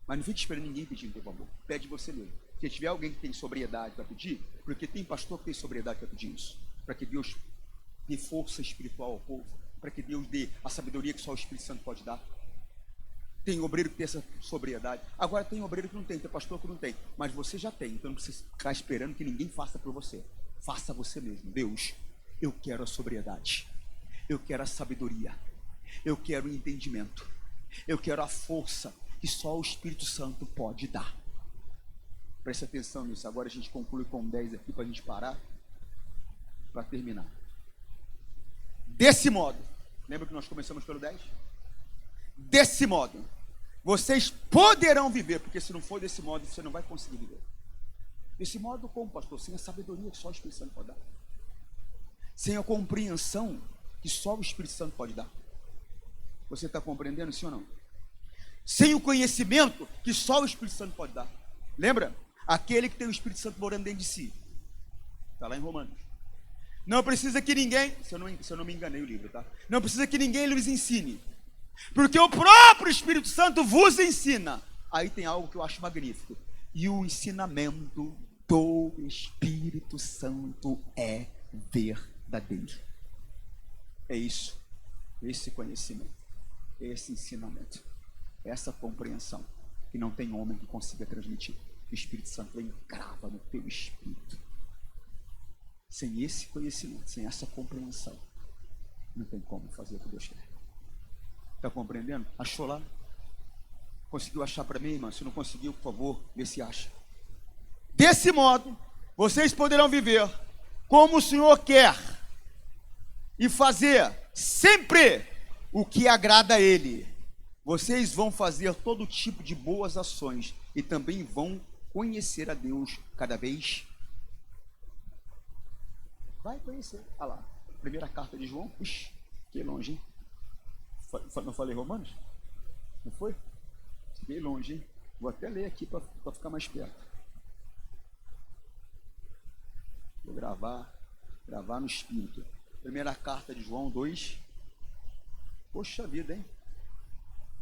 mas não fique esperando ninguém pedir em teu favor, pede você mesmo. Se tiver alguém que tem sobriedade para pedir, porque tem pastor que tem sobriedade para pedir isso, para que Deus dê força espiritual ao povo, para que Deus dê a sabedoria que só o Espírito Santo pode dar. Tem obreiro que tem essa sobriedade. Agora tem obreiro que não tem pastor que não tem. Mas você já tem, então não precisa ficar esperando que ninguém faça por você. Faça você mesmo. Deus, eu quero a sobriedade. Eu quero a sabedoria. Eu quero o entendimento. Eu quero a força que só o Espírito Santo pode dar. Preste atenção nisso. Agora a gente conclui com 10 aqui para a gente parar. Para terminar. Desse modo, lembra que nós começamos pelo 10? Desse modo, vocês poderão viver, porque se não for desse modo, você não vai conseguir viver. Desse modo como, pastor? Sem a sabedoria que só o Espírito Santo pode dar. Sem a compreensão que só o Espírito Santo pode dar. Você está compreendendo, sim ou não? Sem o conhecimento que só o Espírito Santo pode dar. Lembra? Aquele que tem o Espírito Santo morando dentro de si. Está lá em Romanos. Não precisa que ninguém, se eu não me enganei o livro, tá? Não precisa que ninguém lhes ensine, porque o próprio Espírito Santo vos ensina. Aí tem algo que eu acho magnífico. E o ensinamento do Espírito Santo é verdadeiro. É isso, esse conhecimento, esse ensinamento, essa compreensão que não tem homem que consiga transmitir. O Espírito Santo encrava no teu espírito. Sem esse conhecimento, sem essa compreensão, não tem como fazer o que Deus quer. Está compreendendo? Achou lá? Conseguiu achar para mim, irmão? Se não conseguiu, por favor, vê se acha. Desse modo, vocês poderão viver como o Senhor quer e fazer sempre o que agrada a Ele. Vocês vão fazer todo tipo de boas ações e também vão conhecer a Deus cada vez. Vai conhecer. Olha lá, primeira carta de João. Ixi, fiquei longe, hein? Não falei Romanos? Não foi? Fiquei longe, hein? Vou até ler aqui para ficar mais perto. Vou gravar no espírito. Primeira carta de João 2. Poxa vida, hein?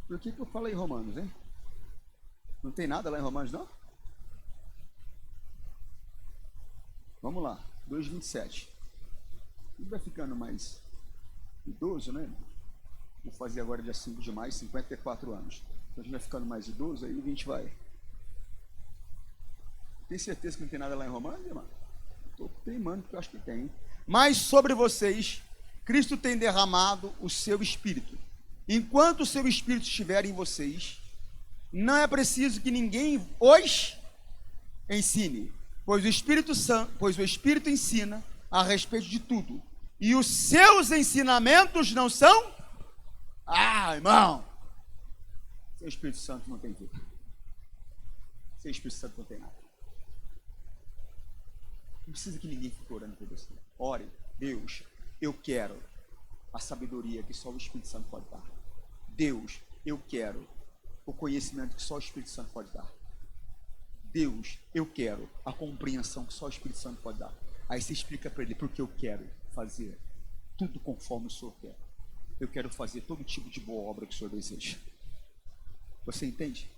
Por que eu falei Romanos, hein? Não tem nada lá em Romanos, não? Vamos lá, 2:27. Ele vai ficando mais idoso, né? Vou fazer agora dia 5 de maio, 54 anos. Então a gente vai ficando mais idoso, aí a gente vai. Tem certeza que não tem nada lá em Romanos, irmão? Estou teimando porque eu acho que tem. Mas sobre vocês, Cristo tem derramado o seu Espírito. Enquanto o seu Espírito estiver em vocês, não é preciso que ninguém os ensine, pois o Espírito ensina a respeito de tudo. E os seus ensinamentos não são? Irmão, sem Espírito Santo não tem vida. Sem Espírito Santo não tem nada. Não precisa que ninguém fique orando por você. Ore, Deus, eu quero a sabedoria que só o Espírito Santo pode dar. Deus, eu quero o conhecimento que só o Espírito Santo pode dar. Deus, eu quero a compreensão que só o Espírito Santo pode dar. Aí você explica para ele, porque eu quero fazer tudo conforme o Senhor quer. Eu quero fazer todo tipo de boa obra que o Senhor deseja. Você entende?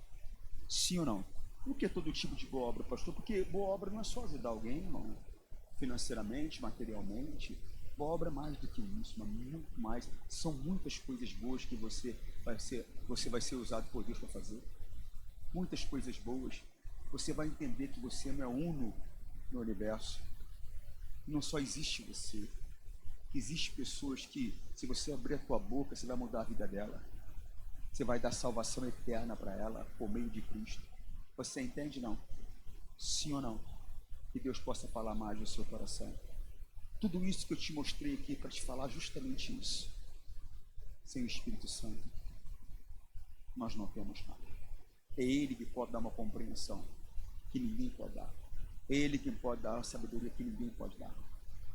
Sim ou não? Por que todo tipo de boa obra, pastor? Porque boa obra não é só ajudar alguém, irmão, financeiramente, materialmente. Boa obra é mais do que isso, mas muito mais. São muitas coisas boas que você vai ser usado por Deus para fazer. Muitas coisas boas. Você vai entender que você não é uno no universo. Não só existe você. Existem pessoas que, se você abrir a tua boca, você vai mudar a vida dela. Você vai dar salvação eterna para ela, por meio de Cristo. Você entende, não? Sim ou não? Que Deus possa falar mais no seu coração. Tudo isso que eu te mostrei aqui para te falar justamente isso. Sem o Espírito Santo, nós não temos nada. É Ele que pode dar uma compreensão que ninguém pode dar. É Ele que pode dar a sabedoria que ninguém pode dar.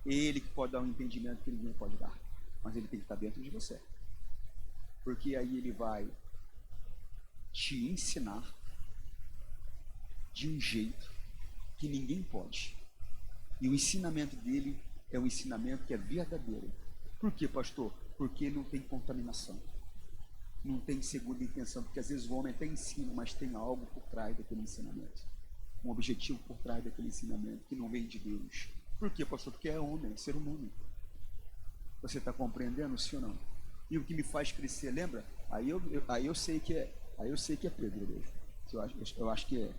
É Ele que pode dar um entendimento que ninguém pode dar. Mas Ele tem que estar dentro de você. Porque aí Ele vai te ensinar de um jeito que ninguém pode. E o ensinamento dele é um ensinamento que é verdadeiro. Por quê, pastor? Porque não tem contaminação. Não tem segunda intenção. Porque às vezes o homem até ensina, mas tem algo por trás daquele ensinamento. Um objetivo por trás daquele ensinamento que não vem de Deus. Por quê, pastor? Porque é homem, é ser humano. Você está compreendendo, sim ou não? E o que me faz crescer, lembra? Aí eu sei que é Pedro mesmo. Eu acho que é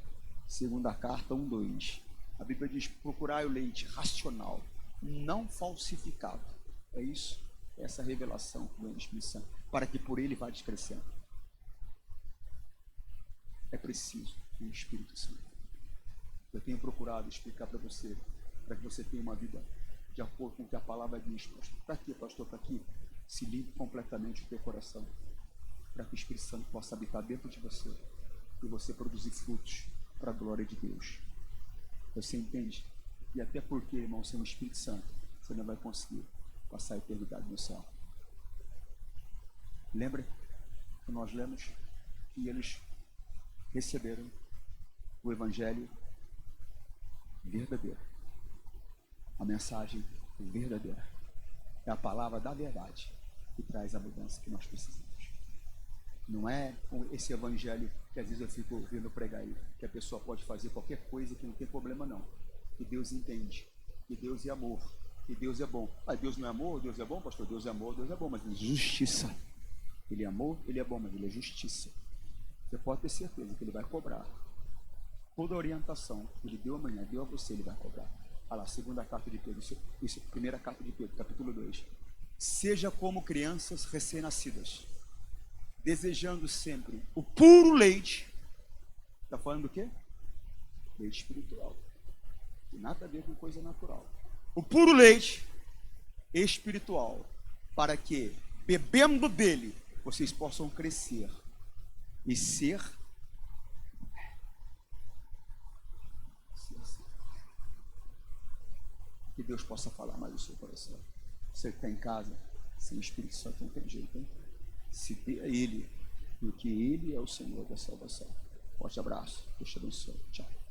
segunda carta 1:2. A Bíblia diz: procurai o leite racional, não falsificado. É isso, essa revelação que vem do Espírito Santo, para que por ele vá descrescendo. É preciso o Espírito Santo. Eu tenho procurado explicar para você, para que você tenha uma vida de acordo com o que a palavra diz. Para quê, pastor? Para que se limpe completamente o teu coração, para que o Espírito Santo possa habitar dentro de você e você produzir frutos para a glória de Deus. Você entende? E até porque, irmão, sem o Espírito Santo, você não vai conseguir passar a eternidade no céu. Lembra que nós lemos que eles receberam o Evangelho verdadeiro. A mensagem verdadeira. É a palavra da verdade que traz a mudança que nós precisamos. Não é esse evangelho que às vezes eu fico ouvindo pregar aí, que a pessoa pode fazer qualquer coisa que não tem problema não. Que Deus entende, que Deus é amor, que Deus é bom. Deus não é amor, Deus é bom, pastor? Deus é amor, Deus é bom, mas ele é justiça. Ele é amor, ele é bom, mas ele é justiça. Você pode ter certeza que ele vai cobrar. Toda a orientação que ele deu amanhã, deu a você, ele vai cobrar. Olha lá, segunda carta de Pedro, primeira carta de Pedro, capítulo 2. Seja como crianças recém-nascidas, desejando sempre o puro leite. Está falando do quê? Leite espiritual. Tem nada a ver com coisa natural. O puro leite espiritual, para que, bebendo dele, vocês possam crescer e ser que Deus possa falar mais no seu coração. Você que está em casa, sem o Espírito Santo não tem jeito, hein? Se dê a Ele, porque Ele é o Senhor da salvação. Forte abraço, Deus te abençoe. Tchau.